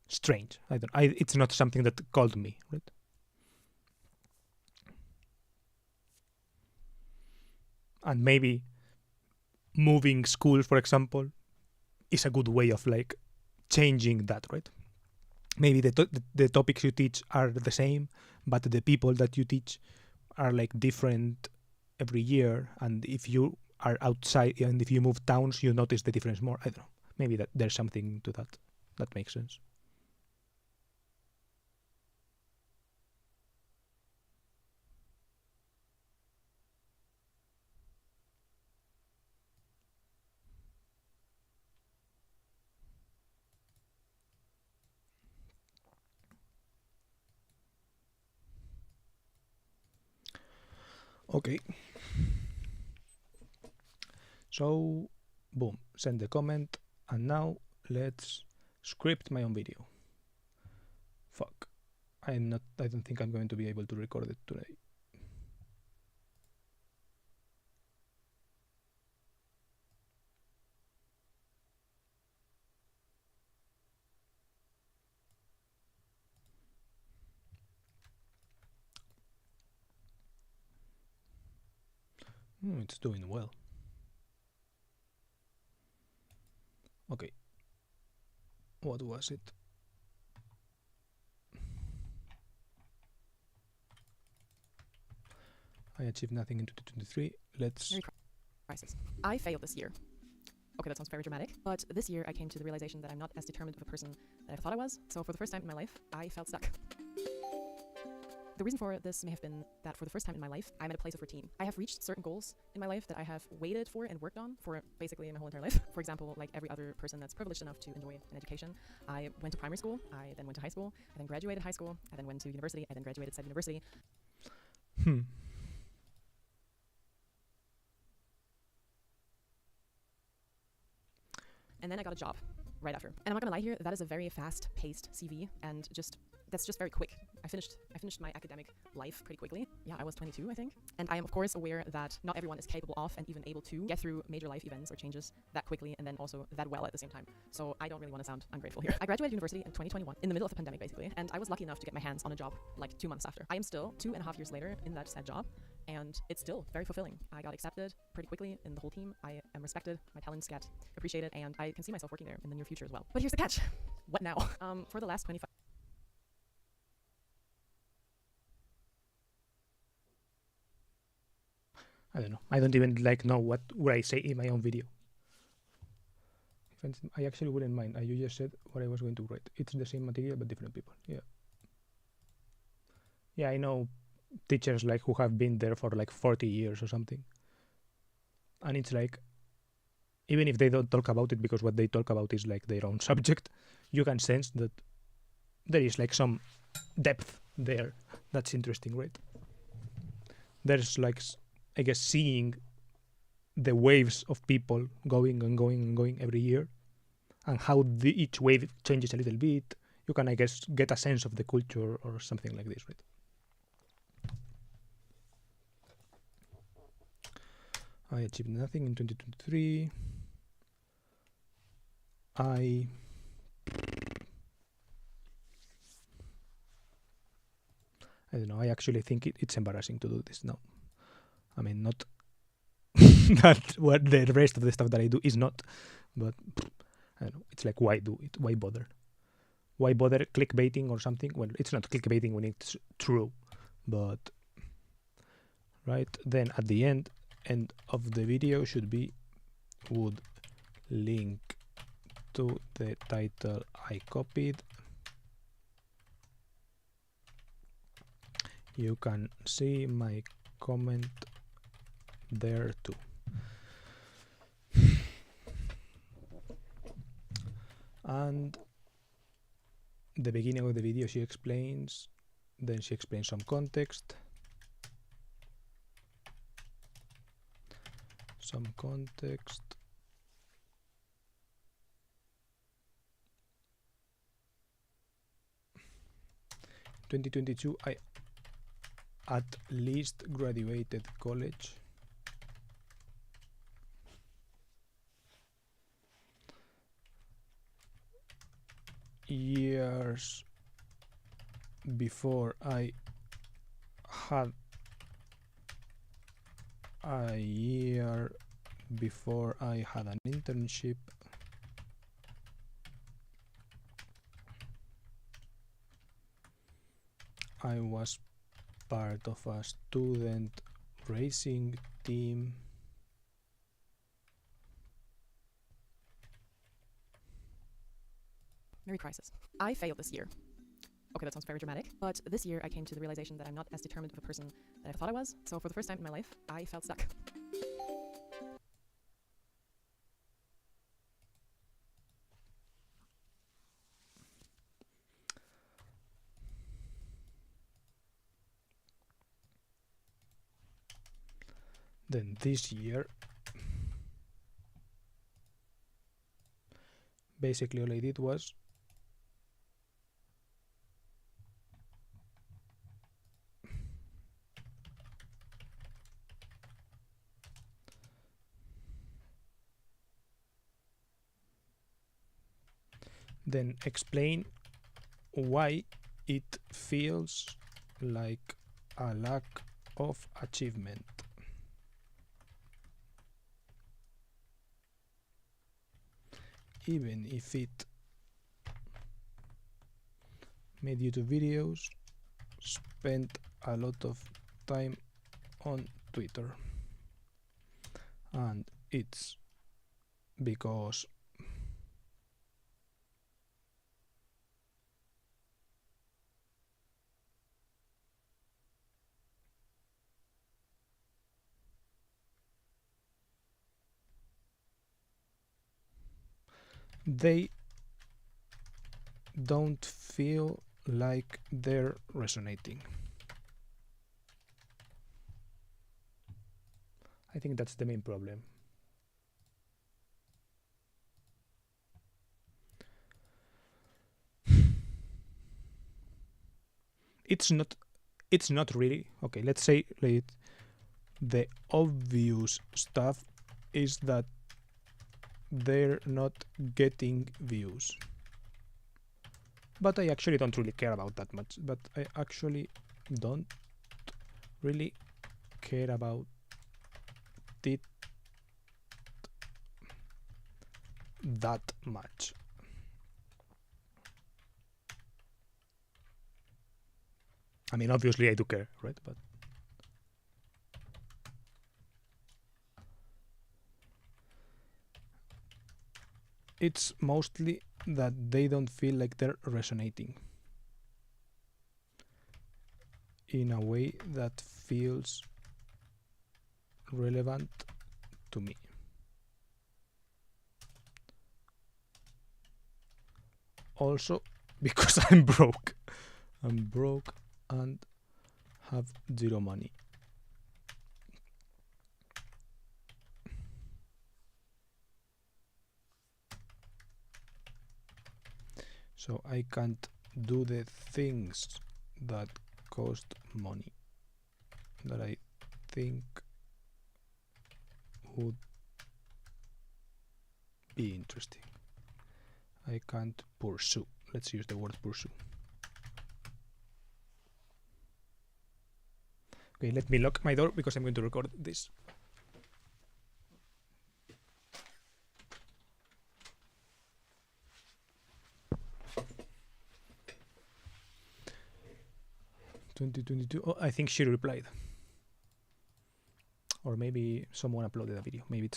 strange. It's not something that called me, right? And maybe moving school, for example, is a good way of like changing that, right? Maybe the topics you teach are the same, but the people that you teach are like different every year, and if you are outside and if you move towns, you notice the difference more. I don't know. Maybe that there's something to that. That makes sense. Okay. So, boom, send the comment, and now let's script my own video. Fuck. I don't think I'm going to be able to record it today. It's doing well. Okay. What was it? I achieved nothing in 2023. Let's... Crisis. I failed this year. Okay, that sounds very dramatic, but this year I came to the realization that I'm not as determined of a person that I thought I was. So for the first time in my life, I felt stuck. The reason for this may have been that for the first time in my life, I'm at a place of routine. I have reached certain goals in my life that I have waited for and worked on for basically my whole entire life. For example, like every other person that's privileged enough to enjoy an education, I went to primary school, I then went to high school, I then graduated high school, I then went to university, I then graduated said university. And then I got a job right after. And I'm not gonna lie here, that is a very fast-paced CV, and that's just very quick. I finished my academic life pretty quickly. Yeah, I was 22, I think. And I am of course aware that not everyone is capable of and even able to get through major life events or changes that quickly and then also that well at the same time. So I don't really want to sound ungrateful here. I graduated university in 2021, in the middle of the pandemic basically, and I was lucky enough to get my hands on a job like 2 months after. I am still 2.5 years later in that said job, and it's still very fulfilling. I got accepted pretty quickly in the whole team. I am respected, my talents get appreciated, and I can see myself working there in the near future as well. But here's the catch. What now? For the last 25... I don't know. I don't even know what would I say in my own video. I actually wouldn't mind. You just said what I was going to write. It's the same material but different people. Yeah. Yeah, I know teachers who have been there for 40 years or something. And it's even if they don't talk about it because what they talk about is their own subject, you can sense that there is some depth there. That's interesting, right? There's I guess seeing the waves of people going and going and going every year, and how each wave changes a little bit, you can, I guess, get a sense of the culture or something like this, right? I achieved nothing in 2023. I don't know. I actually think it's embarrassing to do this now. I mean, not not what the rest of the stuff that I do is not, but I don't know. It's why do it? Why bother? Why bother clickbaiting or something? Well, it's not clickbaiting when it's true, but right then at the end of the video should be would link to the title I copied. You can see my comment there too. And the beginning of the video she explains, then she explains some context. Some context. In 2022 I at least graduated college. Years before I had a year before I had an internship. I was part of a student racing team. Merry crisis. I failed this year. Okay, that sounds very dramatic, but this year I came to the realization that I'm not as determined of a person that I thought I was, so for the first time in my life, I felt stuck. Then this year, basically all I did was then explain why it feels like a lack of achievement. Even if it made YouTube videos, spent a lot of time on Twitter. And it's because they don't feel like they're resonating. I think that's the main problem. It's not really okay. Let's say the obvious stuff is that they're not getting views, but I actually don't really care about that much. But I actually don't really care about it that much. I mean, obviously I do care, right? But it's mostly that they don't feel like they're resonating in a way that feels relevant to me. Also, because I'm broke. I'm broke and have zero money. So I can't do the things that cost money that I think would be interesting. I can't pursue. Let's use the word pursue. Okay, let me lock my door because I'm going to record this. Oh, I think she replied. Or maybe someone uploaded a video. Maybe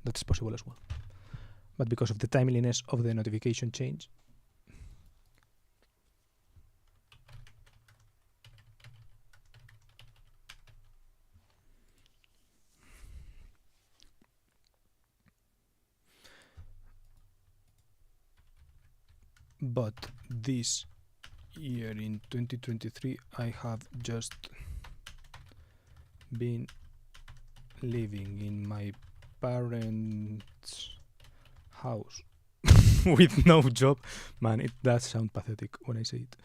that's possible as well. But because of the timeliness of the notification change, but this year in 2023 I have just been living in my parents' house with no job. Man, it does sound pathetic when I say it.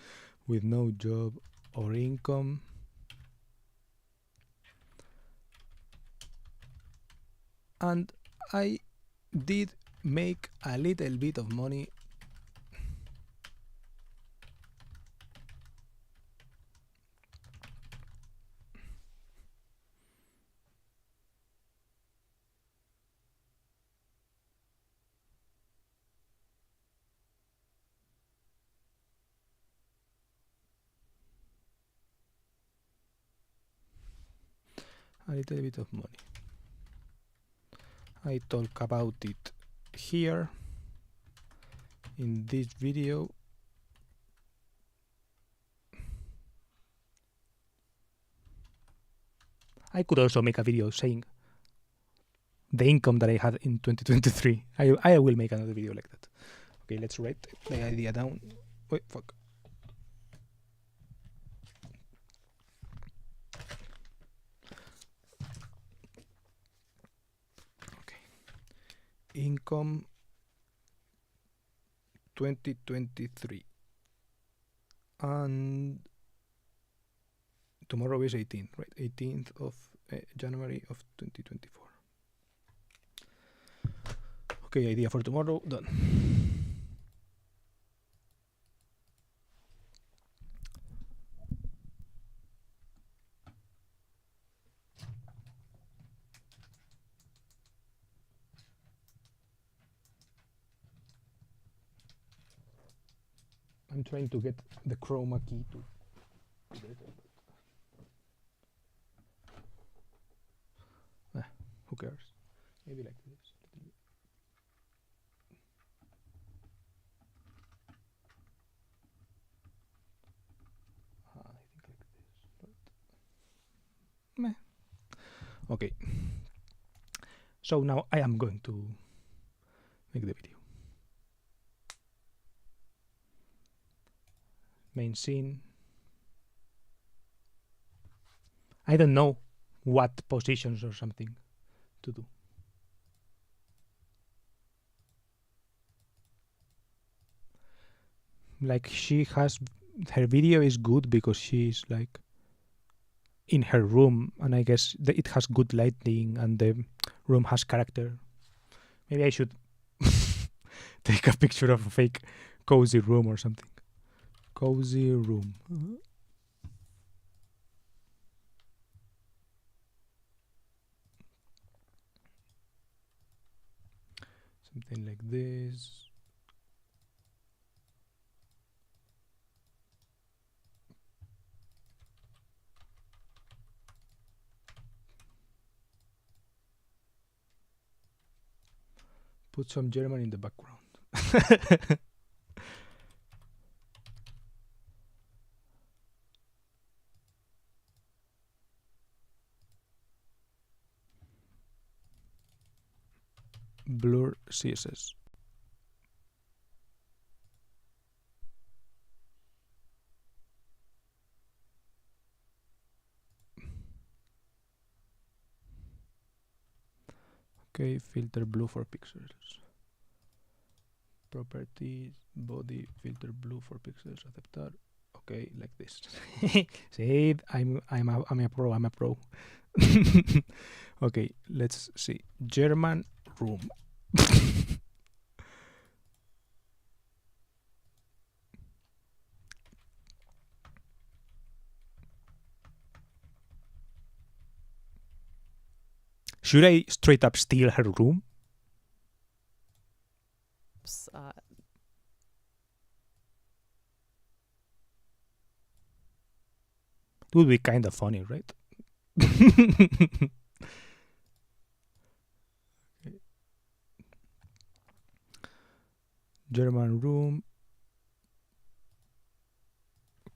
With no job or income. And I did make a little bit of money a little bit of money. I talk about it here in this video. I could also make a video saying the income that I had in 2023. I will make another video like that. Okay, let's write the idea down. Wait, fuck. Okay. Income 2023. And tomorrow is 18th, right? 18th of January of 2024. Okay, idea for tomorrow, done. I'm trying to get the chroma key to who cares? Maybe like this. I think like this. But meh. Okay. So now I am going to make the video. Main scene. I don't know what positions or something to do. Like she has, her video is good because she's like in her room, and I guess it has good lighting and the room has character. Maybe I should take a picture of a fake cozy room or something. Cozy room. Something like this. Put some German in the background. Blur CSS. Okay, filter blue for pixels. Properties, body, filter blue for pixels, aceptar. Okay, like this. See, I'm a pro. I'm a pro. Okay, let's see. German room. Should I straight up steal her room? It would be kind of funny, right? Okay. German room.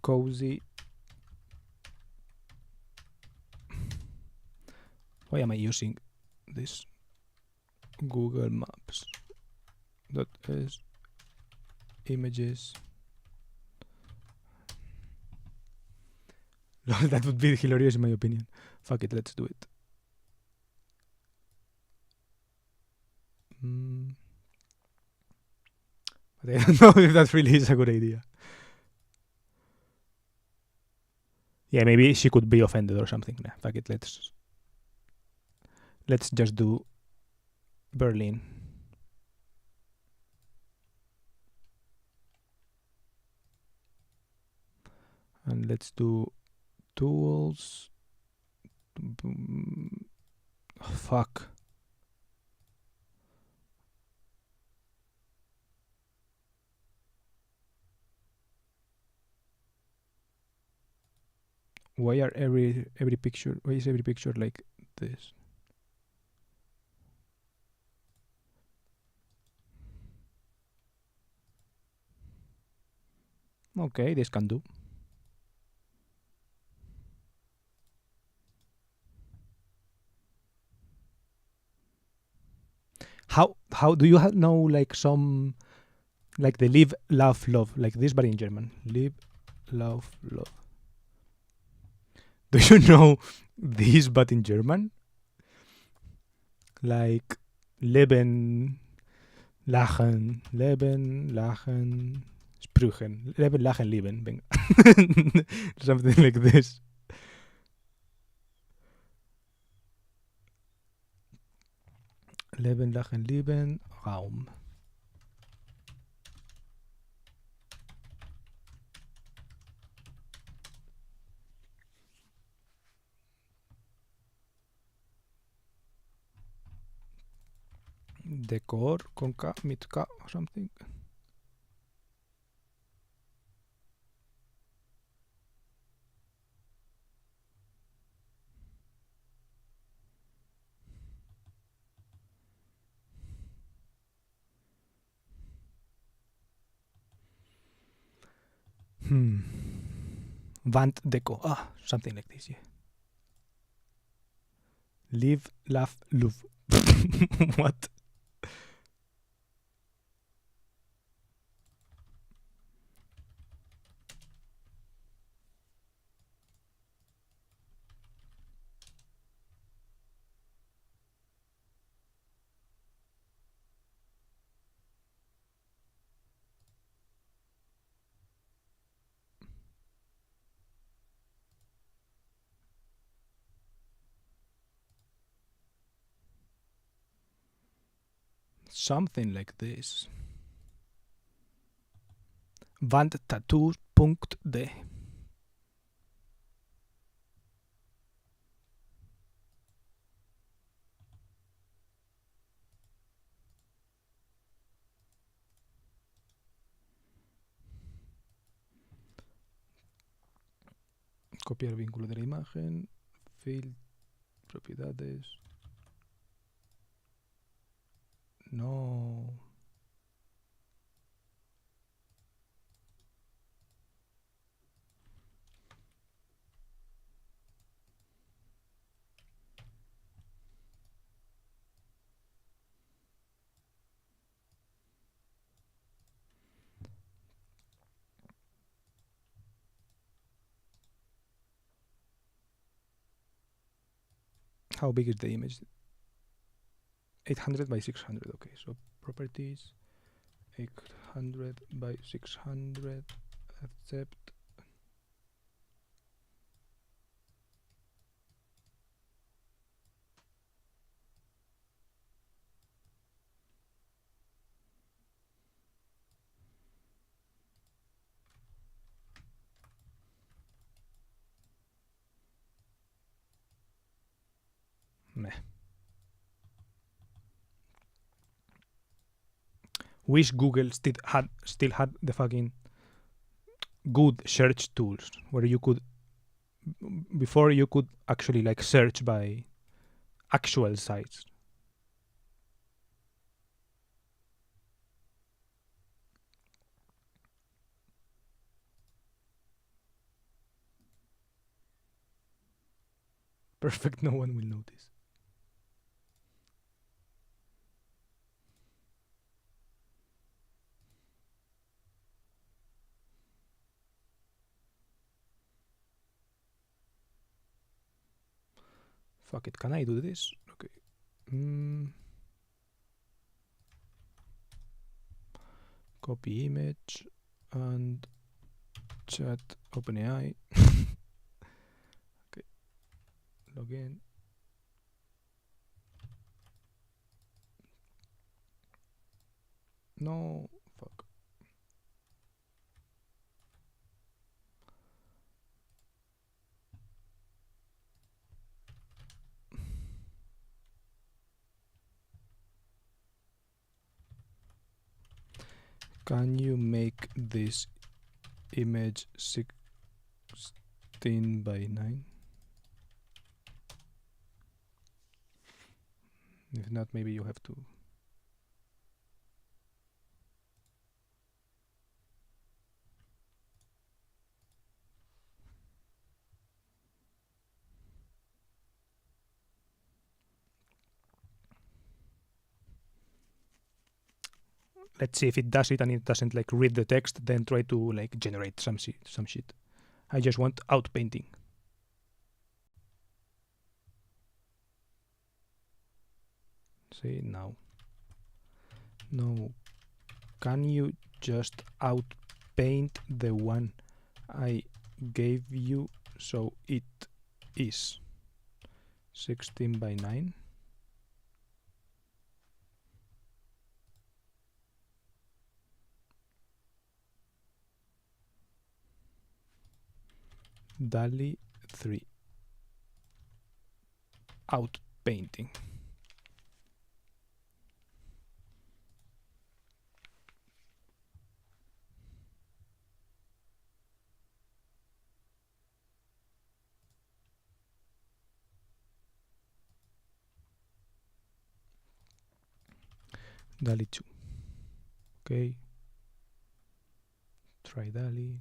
Cozy. Why am I using this? Google Maps. .s images. That would be hilarious in my opinion. Fuck it, let's do it. But I don't know if that really is a good idea. Yeah, maybe she could be offended or something. Nah, fuck it, let's just do Berlin. And let's do tools. Oh, fuck. Why are every picture? Why is every picture like this. Okay, this can do. How do you know like some like the live, laugh, love like this, but in German? Live, laugh, love. Do you know this, but in German? Like leben, lachen, leben, lachen, sprüchen, leben, lachen, lieben. Venga. Something like this. Leben, lachen, lieben, Raum. Decor con K, mit K or something. Wanddeko. Ah, something like this, yeah. Live, laugh, love. What? Something like this. Wandtattoo.de. Copiar vínculo de la imagen. Fill. Propiedades. No. How big is the image? 800 by 600. Okay, so properties 800 by 600. Accept. Meh. Wish Google still had the fucking good search tools where you could before you could actually like search by actual sites. Perfect, no one will notice. Fuck it, can I do this? Okay. Copy image and chat OpenAI. Okay. Login. No, fuck. Can you make this image 16 by 9? If not, maybe you have to. Let's see if it does it and it doesn't like read the text, then try to like generate some shit. I just want outpainting. See now. No. Can you just outpaint the one I gave you so it is 16 by 9? DALL-E 3 outpainting. DALL-E 2. Okay. Try DALL-E.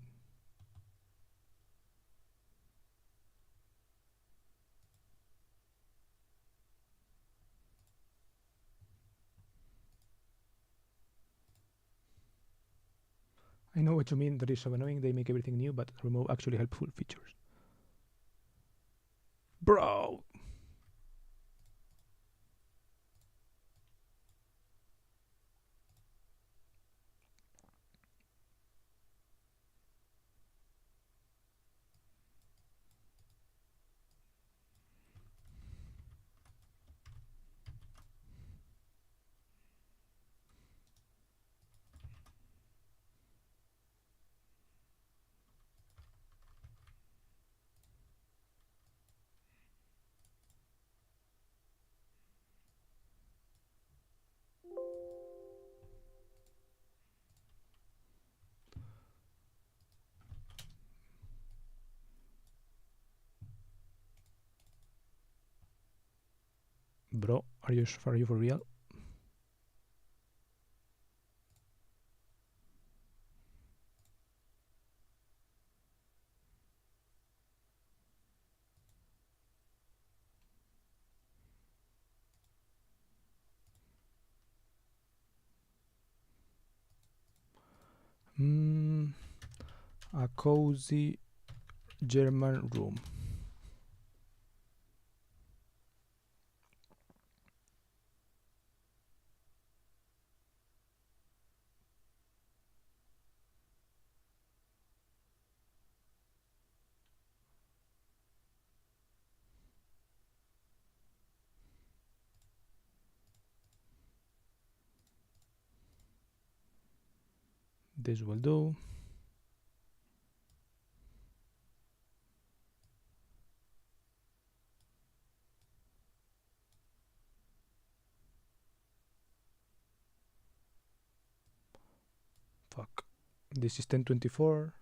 I know what you mean. That is so annoying. They make everything new, but remove actually helpful features. Bro! Bro, are you for real? A cozy German room. This will do. Fuck. This is 1024.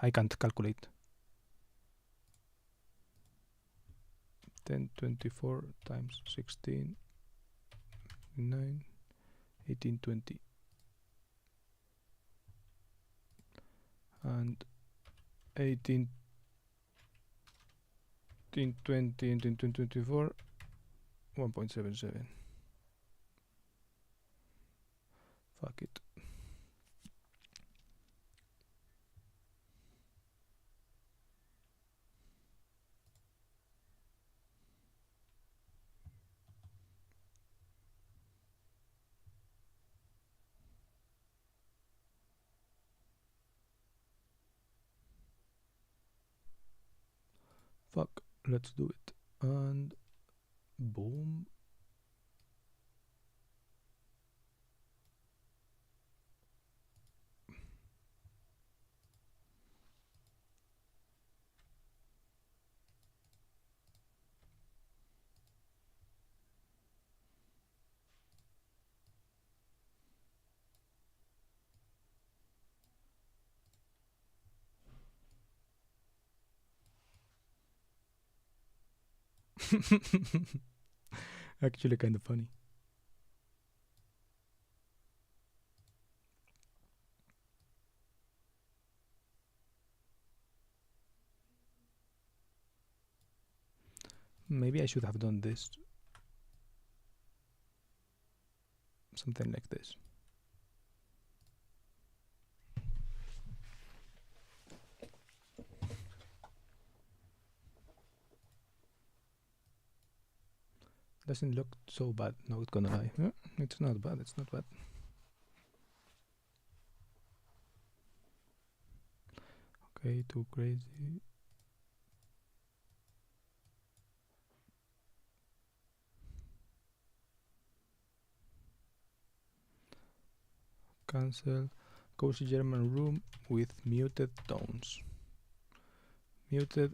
I can't calculate. 1024 times 16, 9, 1820. And 18, 20, 1824, 1.77. Fuck it. Fuck, let's do it. And boom. Actually, kind of funny. Maybe I should have done this. Something like this. Doesn't look so bad, not gonna lie. It's not bad, it's not bad. Okay, too crazy. Cancel. Cozy German room with muted tones. Muted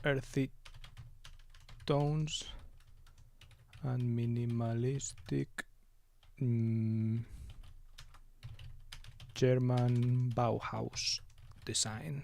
earthy tones and minimalistic German Bauhaus design.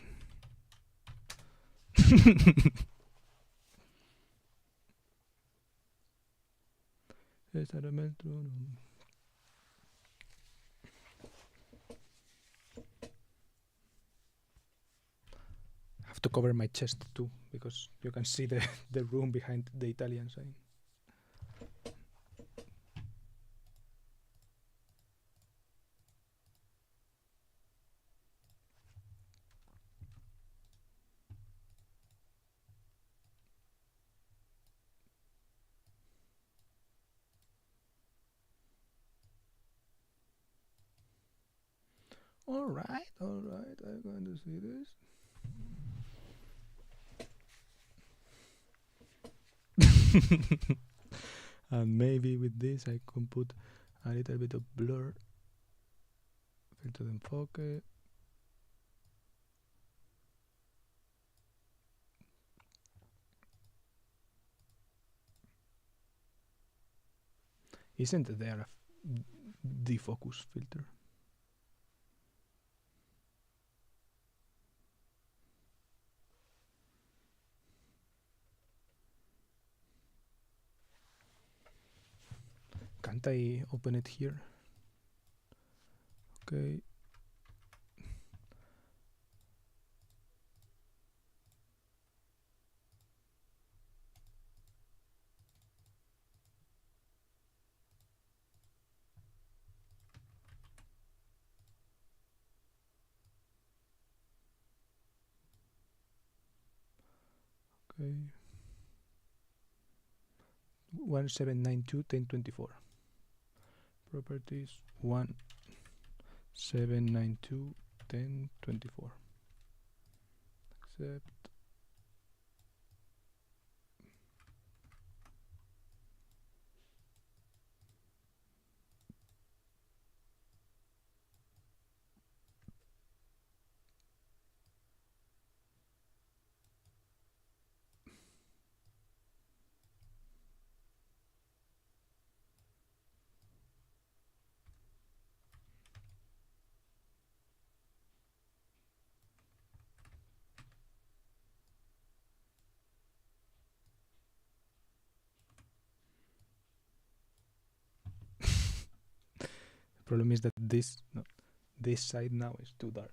Have to cover my chest too because you can see the room behind the Italian sign. All right, I'm going to see this. And maybe with this I can put a little bit of blur. Filtro de enfoque. Isn't there a defocus filter? Can't I open it here? Okay. Okay. 1792.1024. Properties 1792.1024. Accept. Problem is that this side now is too dark.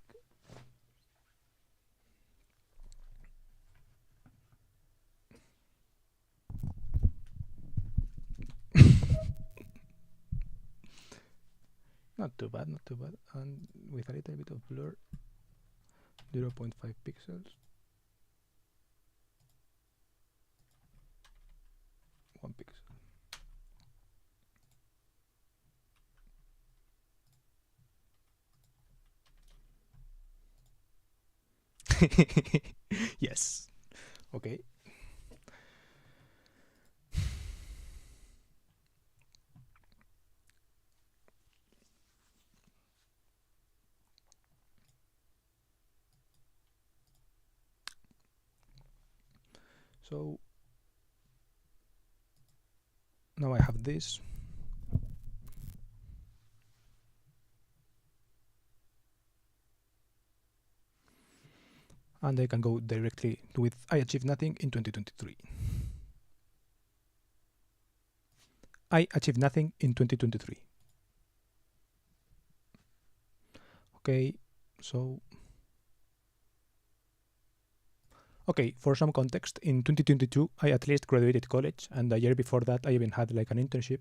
Not too bad, not too bad. And with a little bit of blur, 0.5 pixels. 1 pixel. Yes. Okay. So now I have this. And I can go directly with I Achieved Nothing in 2023. I achieved nothing in 2023. Okay, so... Okay, for some context, in 2022, I at least graduated college, and the year before that, I even had like an internship.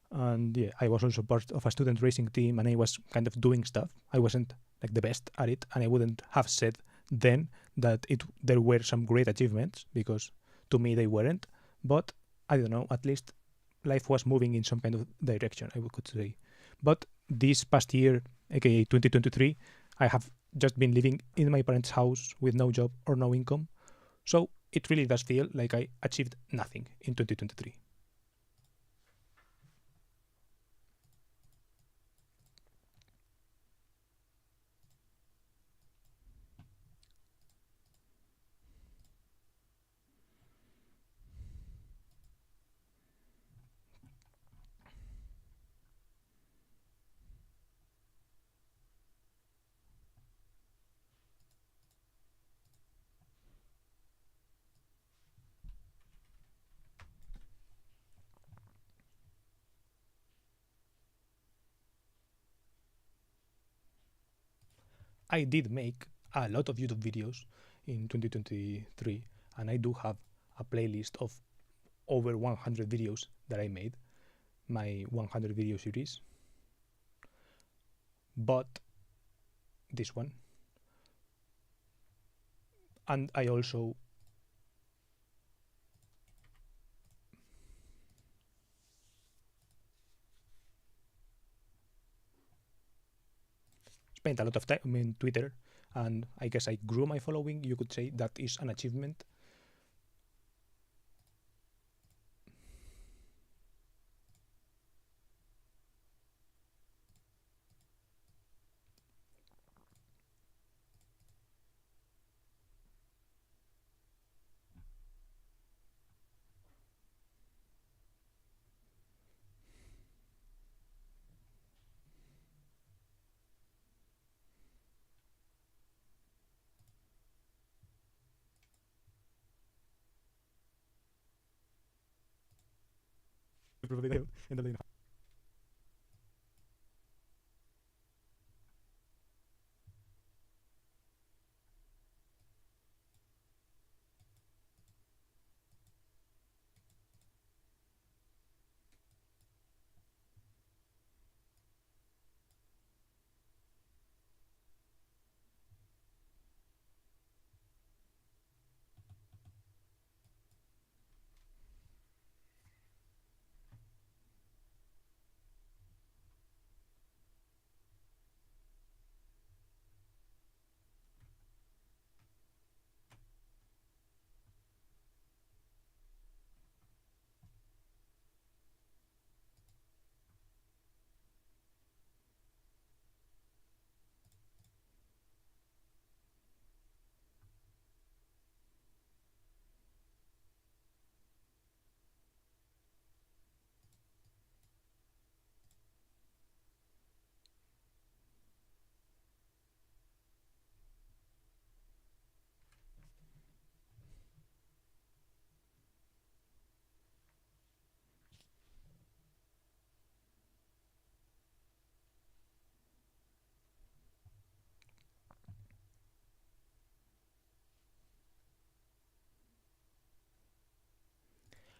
And yeah, I was also part of a student racing team, and I was kind of doing stuff. I wasn't like the best at it, and I wouldn't have said then that there were some great achievements, because to me they weren't. But I don't know, at least life was moving in some kind of direction, I could say. But this past year, aka 2023, I have just been living in my parents' house with no job or no income. So it really does feel like I achieved nothing in 2023. I did make a lot of YouTube videos in 2023, and I do have a playlist of over 100 videos that I made, my 100 video series. But this one, and I also spent a lot of time in Twitter, and I guess I grew my following. You could say that is an achievement.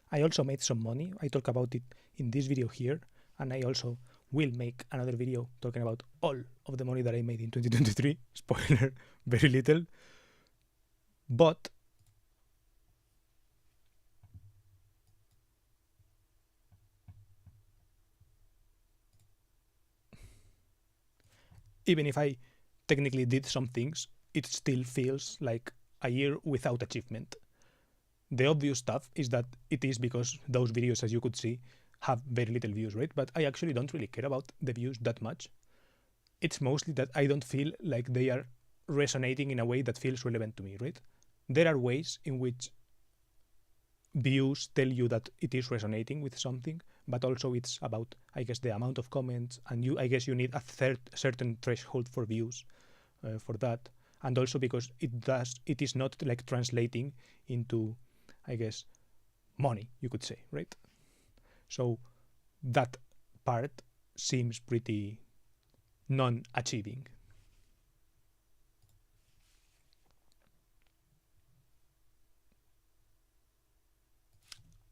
I also made some money. I talk about it in this video here, and I also will make another video talking about all of the money that I made in 2023. Spoiler, very little. But even if I technically did some things, it still feels like a year without achievement. The obvious stuff is that it is because those videos, as you could see, have very little views, right? But I actually don't really care about the views that much. It's mostly that I don't feel like they are resonating in a way that feels relevant to me, right? There are ways in which views tell you that it is resonating with something, but also it's about, I guess, the amount of comments, and I guess you need a certain threshold for views for that, and also because it is not like translating into, I guess, money, you could say, right? So that part seems pretty non-achieving.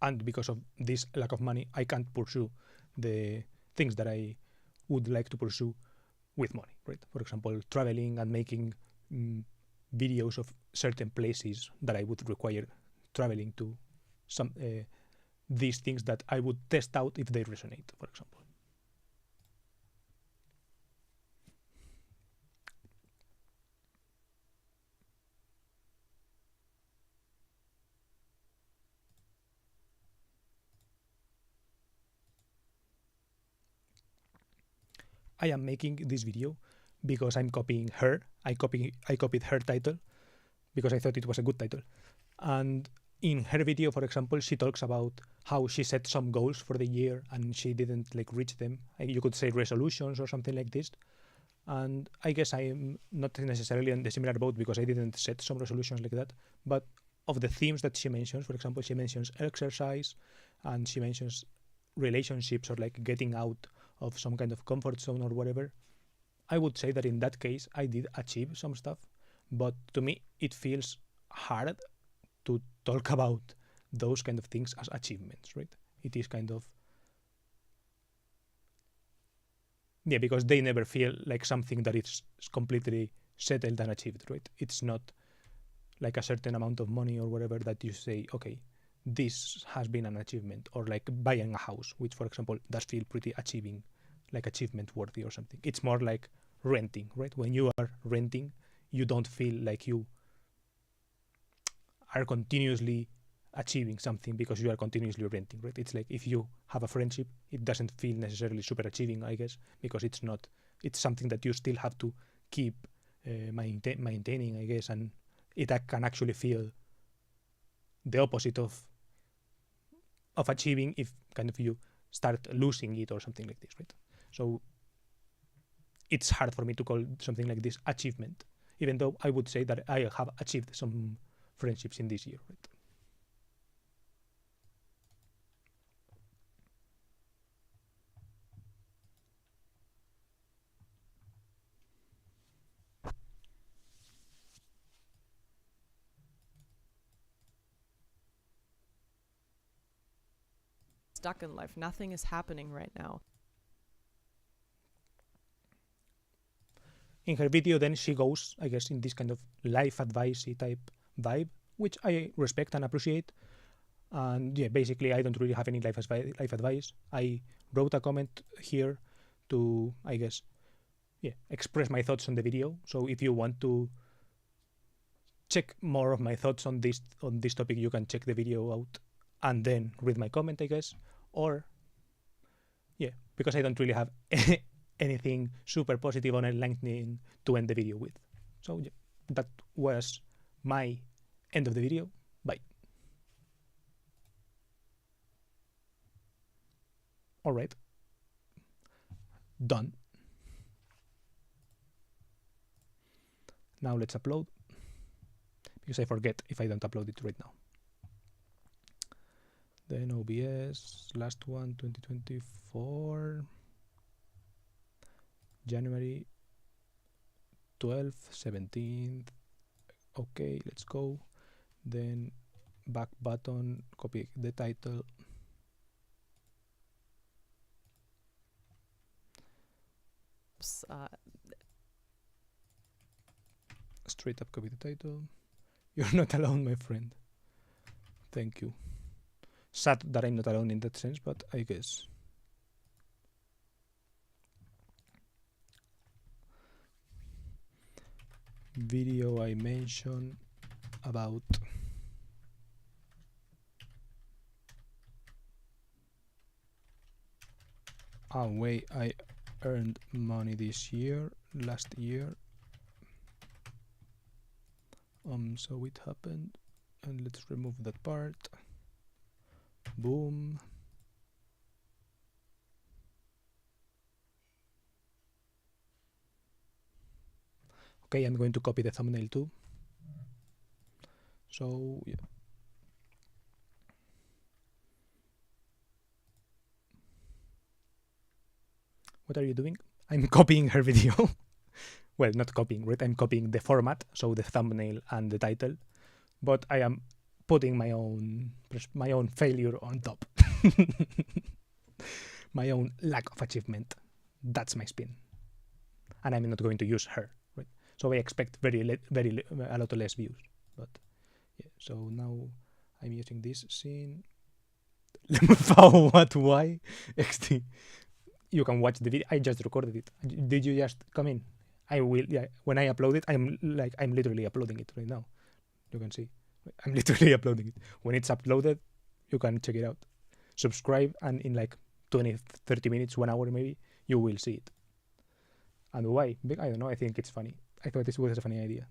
And because of this lack of money, I can't pursue the things that I would like to pursue with money, right? For example, traveling and making videos of certain places that I would require traveling to, some these things that I would test out if they resonate, for example. I am making this video because I'm copying her. I copied her title because I thought it was a good title. And in her video, for example, she talks about how she set some goals for the year and she didn't like reach them. You could say resolutions or something like this. And I guess I am not necessarily in the similar boat because I didn't set some resolutions like that. But of the themes that she mentions, for example, she mentions exercise and she mentions relationships or like getting out of some kind of comfort zone or whatever. I would say that in that case, I did achieve some stuff. But to me, it feels hard to talk about those kind of things as achievements, right? It is kind of, yeah, because they never feel like something that is completely settled and achieved, right? It's not like a certain amount of money or whatever that you say, okay, this has been an achievement, or like buying a house, which for example does feel pretty achieving, like achievement worthy or something. It's more like renting, right? When you are renting, you don't feel like you are continuously achieving something because you are continuously renting, right? It's like if you have a friendship, it doesn't feel necessarily super achieving, I guess, because it's not, it's something that you still have to keep maintaining, I guess, and it can actually feel the opposite of achieving if kind of you start losing it or something like this, right? So it's hard for me to call something like this achievement, even though I would say that I have achieved some friendships in this year, right? Stuck in life. Nothing is happening right now. In her video, then she goes, I guess, in this kind of life advice-y type vibe, which I respect and appreciate. And yeah, basically, I don't really have any life advice. I wrote a comment here to, I guess, yeah, express my thoughts on the video. So if you want to check more of my thoughts on this topic, you can check the video out and then read my comment, I guess. Or yeah, because I don't really have anything super positive on LinkedIn to end the video with. So yeah, that was my end of the video. Bye. All right. Done. Now let's upload, because I forget if I don't upload it right now. Then OBS, last one, 2024, January 12th, 17th. Okay, let's go. Then back button, copy the title. Straight up copy the title. You're not alone, my friend. Thank you. Sad that I'm not alone in that sense, but I guess. Video I mentioned about a way I earned money this year, last year. So it happened, and let's remove that part. Boom. Okay, I'm going to copy the thumbnail too. So yeah. What are you doing? I'm copying her video. Well, not copying, right? I'm copying the format, so the thumbnail and the title, but I am putting my own failure on top. My own lack of achievement. That's my spin. And I'm not going to use her, right? So I expect a lot less views. But yeah, so now I'm using this scene. What? Why? XD. You can watch the video. I just recorded it. Did you just come in? I will. Yeah. When I upload it, I'm literally uploading it right now. You can see. I'm literally uploading it. When it's uploaded, you can check it out. Subscribe, and in like 20, 30 minutes, 1 hour maybe, you will see it. And why? I don't know. I think it's funny. I thought this was a funny idea.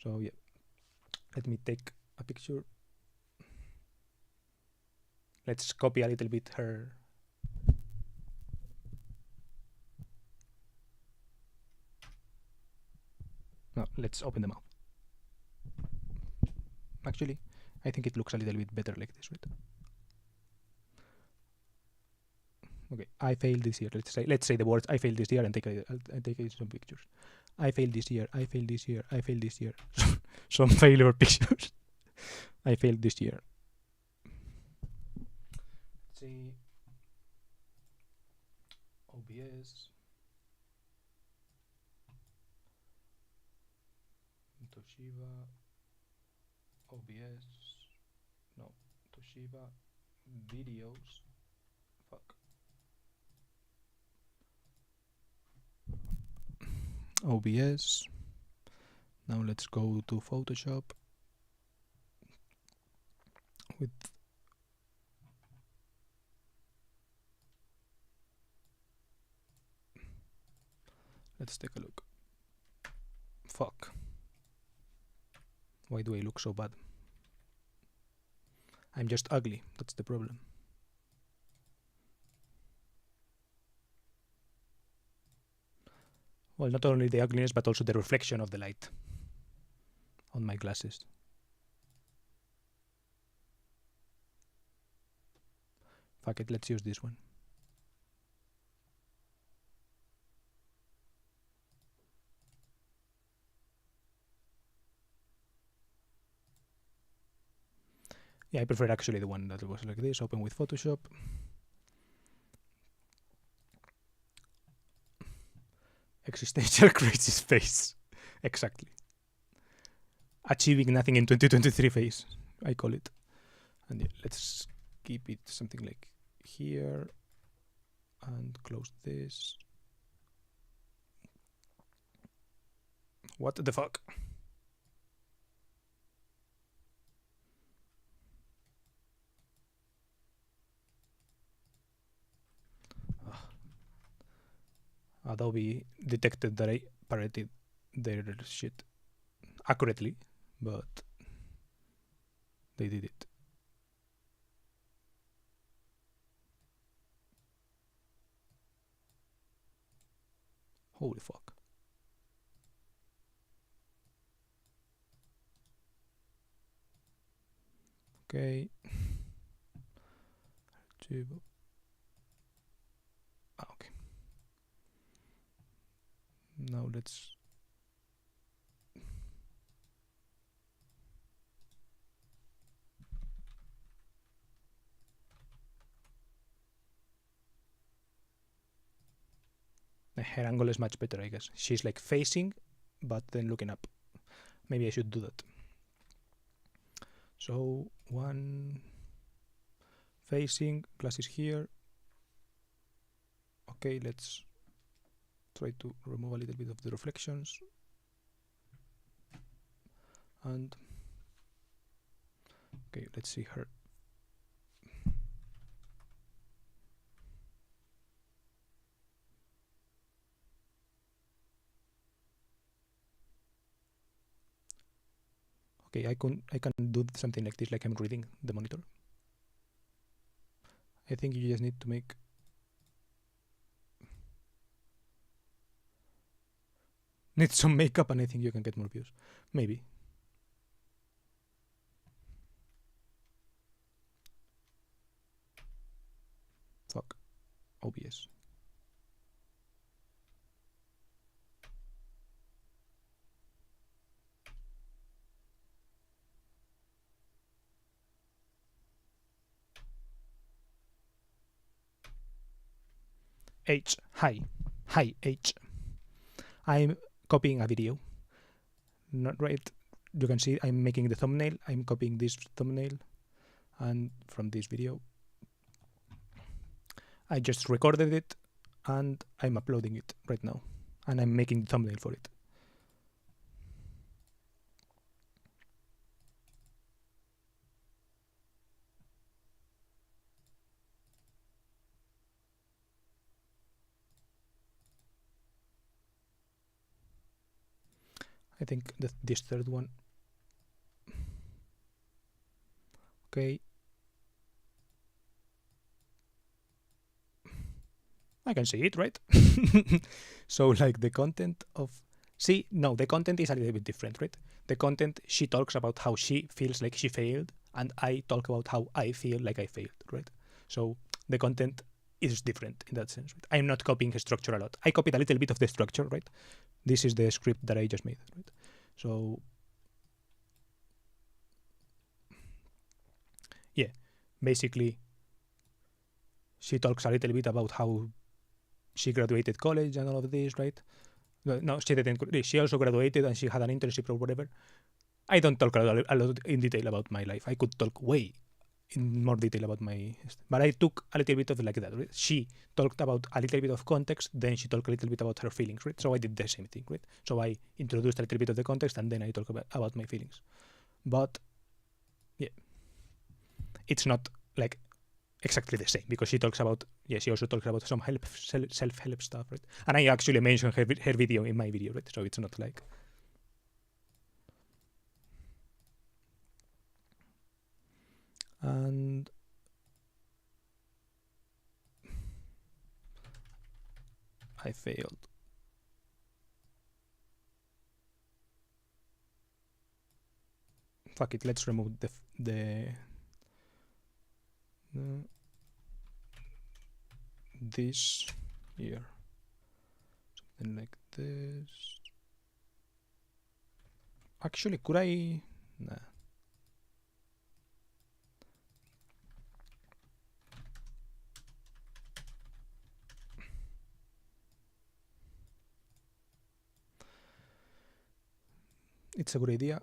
So yeah, let me take a picture. Let's copy a little bit her. No, let's open them up. Actually, I think it looks a little bit better like this, right? Okay, I failed this year. Let's say the words I failed this year and take some pictures. I failed this year. I failed this year. I failed this year. Some failure pictures. I failed this year. Let's see. OBS. Toshiba. OBS. No. Toshiba. Videos. Fuck. OBS. Now let's go to Photoshop with let's take a look. Fuck. Why do I look so bad? I'm just ugly. That's the problem. Well, not only the ugliness, but also the reflection of the light on my glasses. Fuck it, let's use this one. Yeah, I prefer actually the one that was like this. Open with Photoshop. Existential crisis phase. Exactly. Achieving nothing in 2023 phase, I call it. And yeah, let's keep it something like here and close this. What the fuck? Adobe detected that I parroted their shit accurately, but they did it. Holy fuck. Okay. Okay. Now let's the hair angle is much better, I guess. She's like facing, but then looking up. Maybe I should do that. So one facing, glasses here. Okay, let's try to remove a little bit of the reflections. And okay, let's see her. Okay, I can do something like this, like I'm reading the monitor. I think you just need to make some makeup, and I think you can get more views. Maybe. Fuck. OBS. H. Hi. Hi, H. I'm copying a video. Not right. You can see I'm making the thumbnail. I'm copying this thumbnail. And from this video, I just recorded it and I'm uploading it right now. And I'm making the thumbnail for it. I think that this third one. Okay. I can see it, right? So like the content of the content is a little bit different, right? The content, she talks about how she feels like she failed, and I talk about how I feel like I failed, right? So the content is different in that sense, right? I'm not copying her structure a lot. I copied a little bit of the structure, right? This is the script that I just made, right? So yeah, basically she talks a little bit about how she graduated college and all of this, right? No, she didn't. She also graduated and she had an internship or whatever. I don't talk a lot in detail about my life. I could talk way in more detail about my, but I took a little bit of like that. Right? She talked about a little bit of context, then she talked a little bit about her feelings, right? So I did the same thing, right? So I introduced a little bit of the context and then I talk about my feelings. But yeah, it's not like exactly the same because she talks about she also talks about some self-help stuff, right? And I actually mentioned her video in my video, right? So it's not like and I failed. Fuck it, let's remove this here, something like this. Actually, could I? Nah. It's a good idea.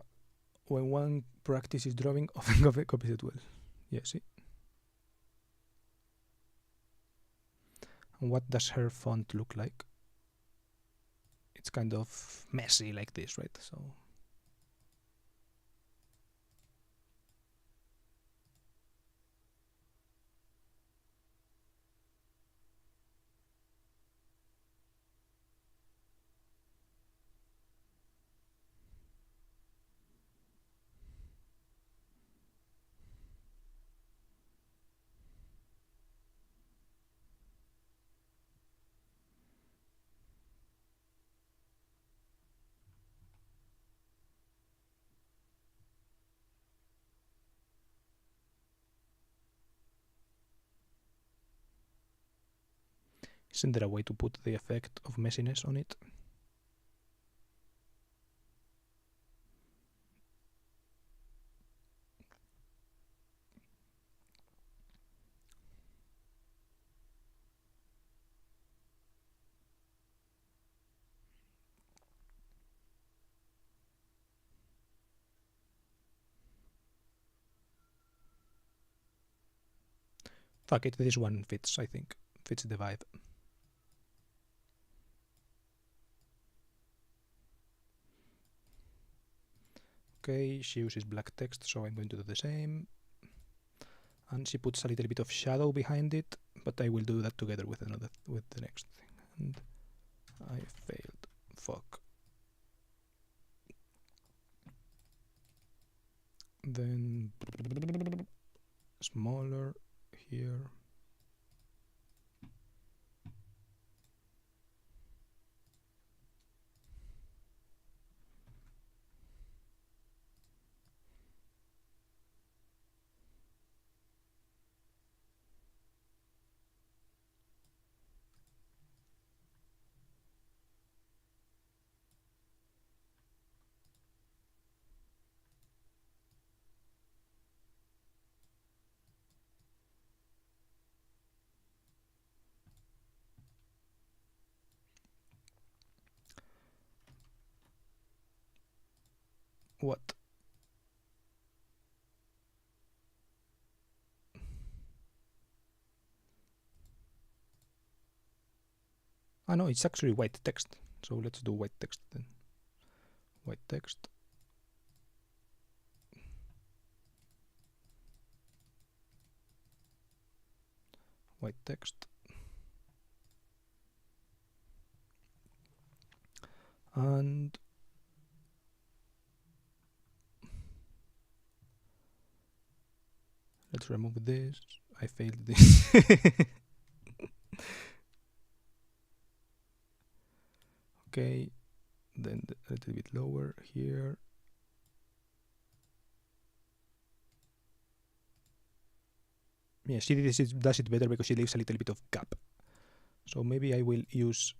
When one practices drawing, often copies it well. Yeah, see? And what does her font look like? It's kind of messy like this, right? So isn't there a way to put the effect of messiness on it? Fuck it, this one fits, I think. Fits the vibe. Okay, she uses black text, so I'm going to do the same. And she puts a little bit of shadow behind it, but I will do that together with the next thing. And I failed. Fuck. Then smaller here. What? Ah, no, it's actually white text. So let's do white text then. White text. White text. And let's remove this. I failed this. Okay, then a little bit lower here. Yeah, see, this does it better because it leaves a little bit of gap. So maybe I will use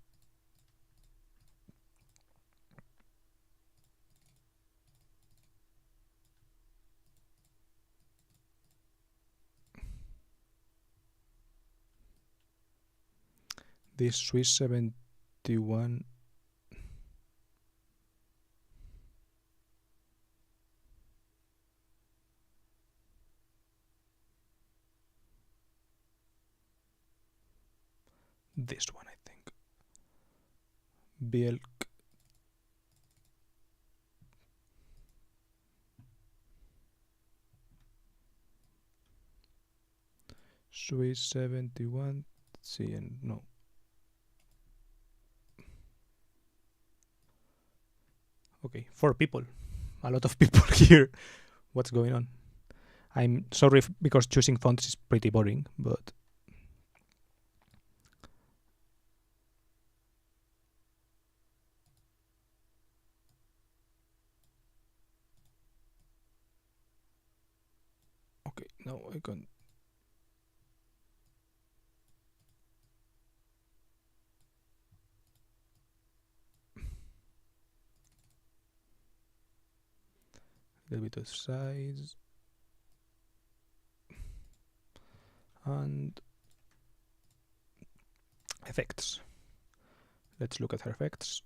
this Swiss 71. This one, I think. Bielk. Swiss 71. CN. No. Okay, 4 people. A lot of people here. What's going on? I'm sorry because choosing fonts is pretty boring, but okay, now I can. A little bit of size and effects. Let's look at her effects.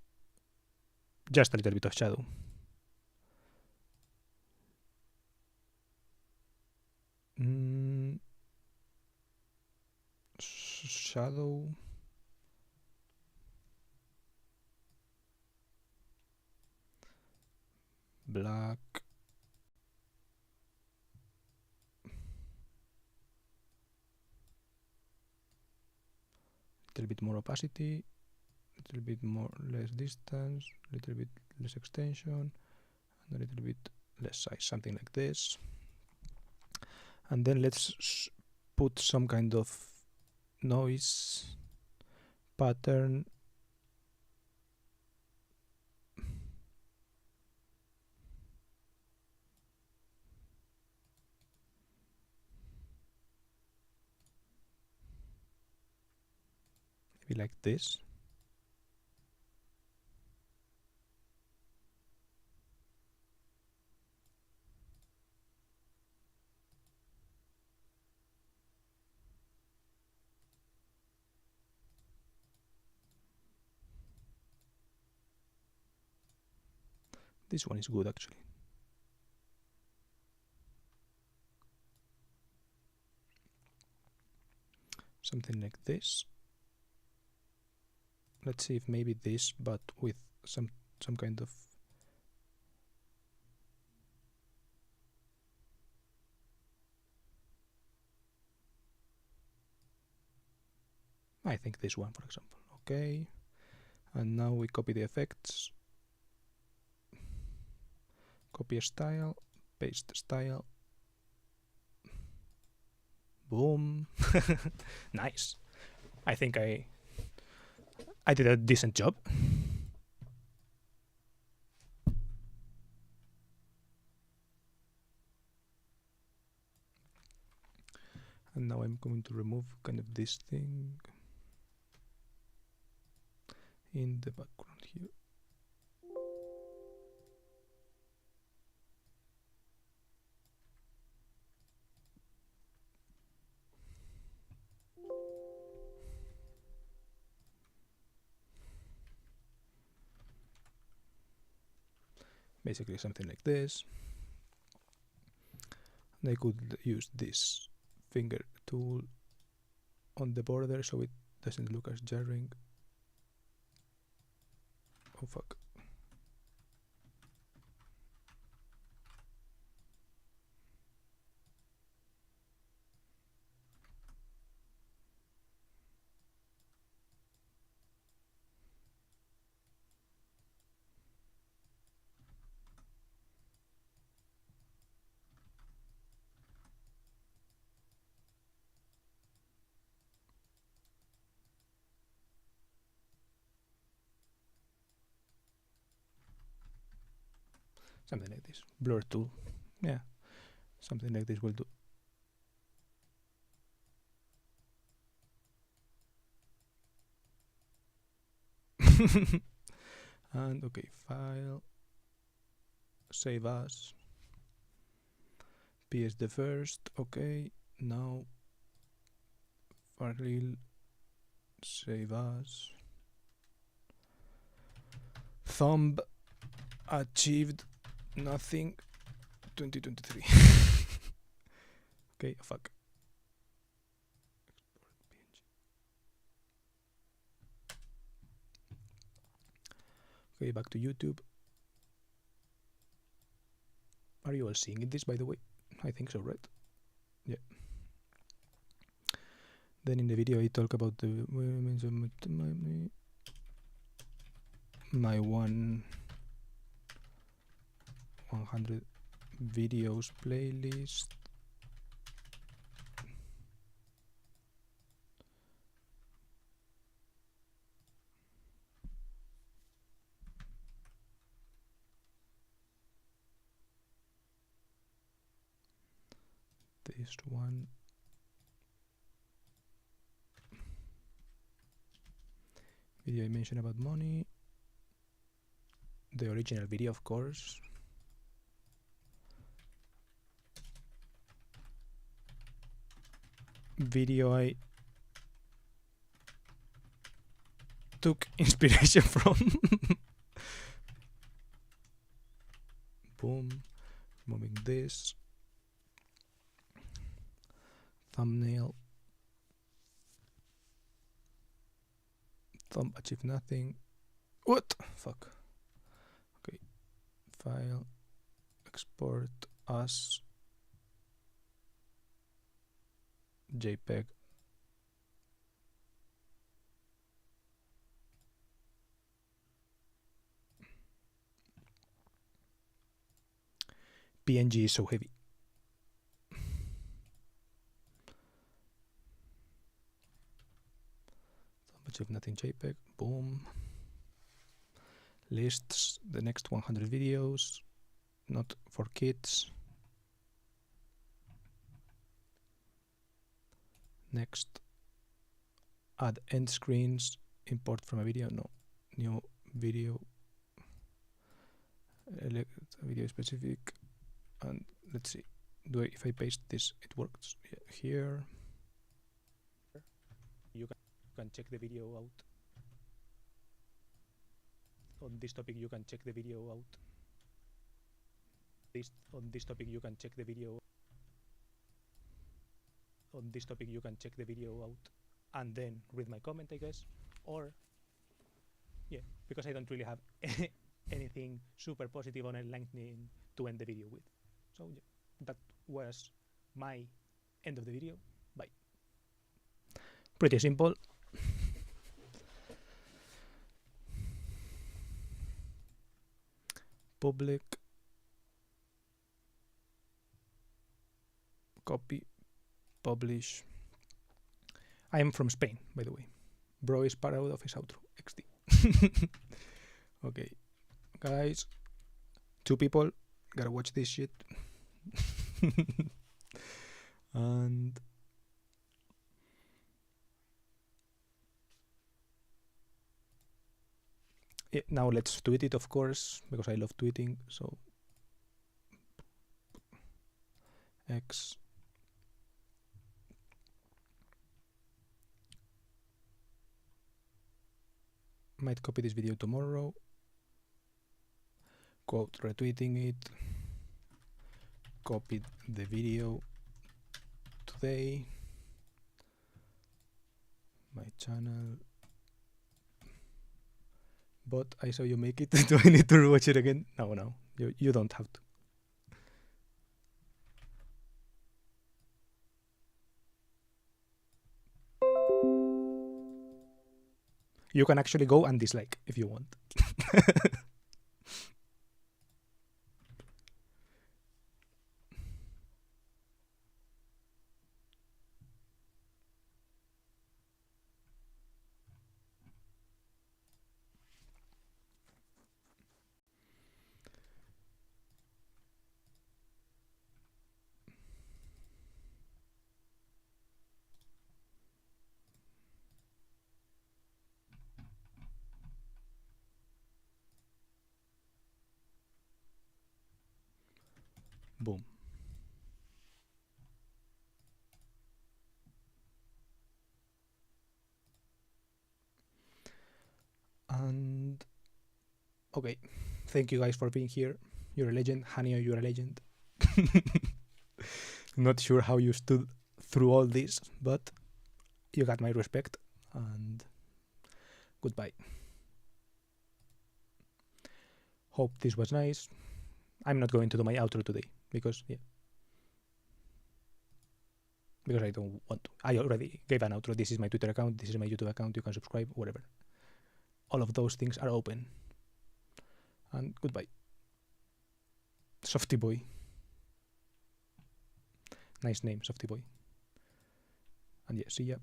Just a little bit of shadow. Shadow. Black. Little bit more opacity. Little bit more less distance. Little bit less extension. And a little bit less size. Something like this. And then let's put some kind of noise pattern. Maybe like this. This one is good actually. Something like this. Let's see if maybe this, but with some kind of I think this one, for example. Okay, and now we copy the effects, copy a style, paste style, boom. Nice. I think I did a decent job. And now I'm going to remove kind of this thing in the background here. basically something like this. They could use this finger tool on the border so it doesn't look as jarring. Oh fuck. Something like this. Blur tool. Yeah. Something like this will do. And okay, file, save as, PS the first, okay, now file, save as, thumb, achieved, nothing, 2023. Okay, fuck. Okay, back to YouTube. Are you all seeing this, by the way? I think so, right? Yeah. Then in the video I talk about the my 100 videos playlist. This one. Video I mentioned about money. The original video, of course. Video I took inspiration from. Boom. Moving this. Thumbnail. Thumb achieve nothing. What? Fuck. Okay. File. Export as JPEG. PNG is so heavy. Achieve nothing JPEG. Boom. Lists the next 100 videos. Not for kids. Next. Add end screens. Import from a video. No. New video. Video specific. And let's see. If I paste this, it works. Yeah, here. You can check the video out. On this topic, you can check the video out. On this topic, you can check the video. On this topic, you can check the video out, and then read my comment, I guess. Or, yeah, because I don't really have anything super positive on LinkedIn to end the video with. So yeah, that was my end of the video. Bye. Pretty simple. Public. Copy. Publish. I am from Spain, by the way. Bro is proud of his outro. XD. Okay. Guys. 2 people. Gotta watch this shit. And yeah, now let's tweet it, of course, because I love tweeting. So X. Might copy this video tomorrow. quote retweeting it, copied the video today, my channel, but I saw you make it. Do I need to rewatch it again? No, you don't have to. You can actually go and dislike if you want. Boom. And okay, thank you guys for being here. You're a legend. Hania, you're a legend. Not sure how you stood through all this, but you got my respect, and goodbye. Hope this was nice. I'm not going to do my outro today because I don't want to. I already gave an outro. This is my Twitter account, this is my YouTube account, you can subscribe, whatever. All of those things are open. And goodbye. Softy Boy. Nice name, Softy Boy. And yeah, see ya.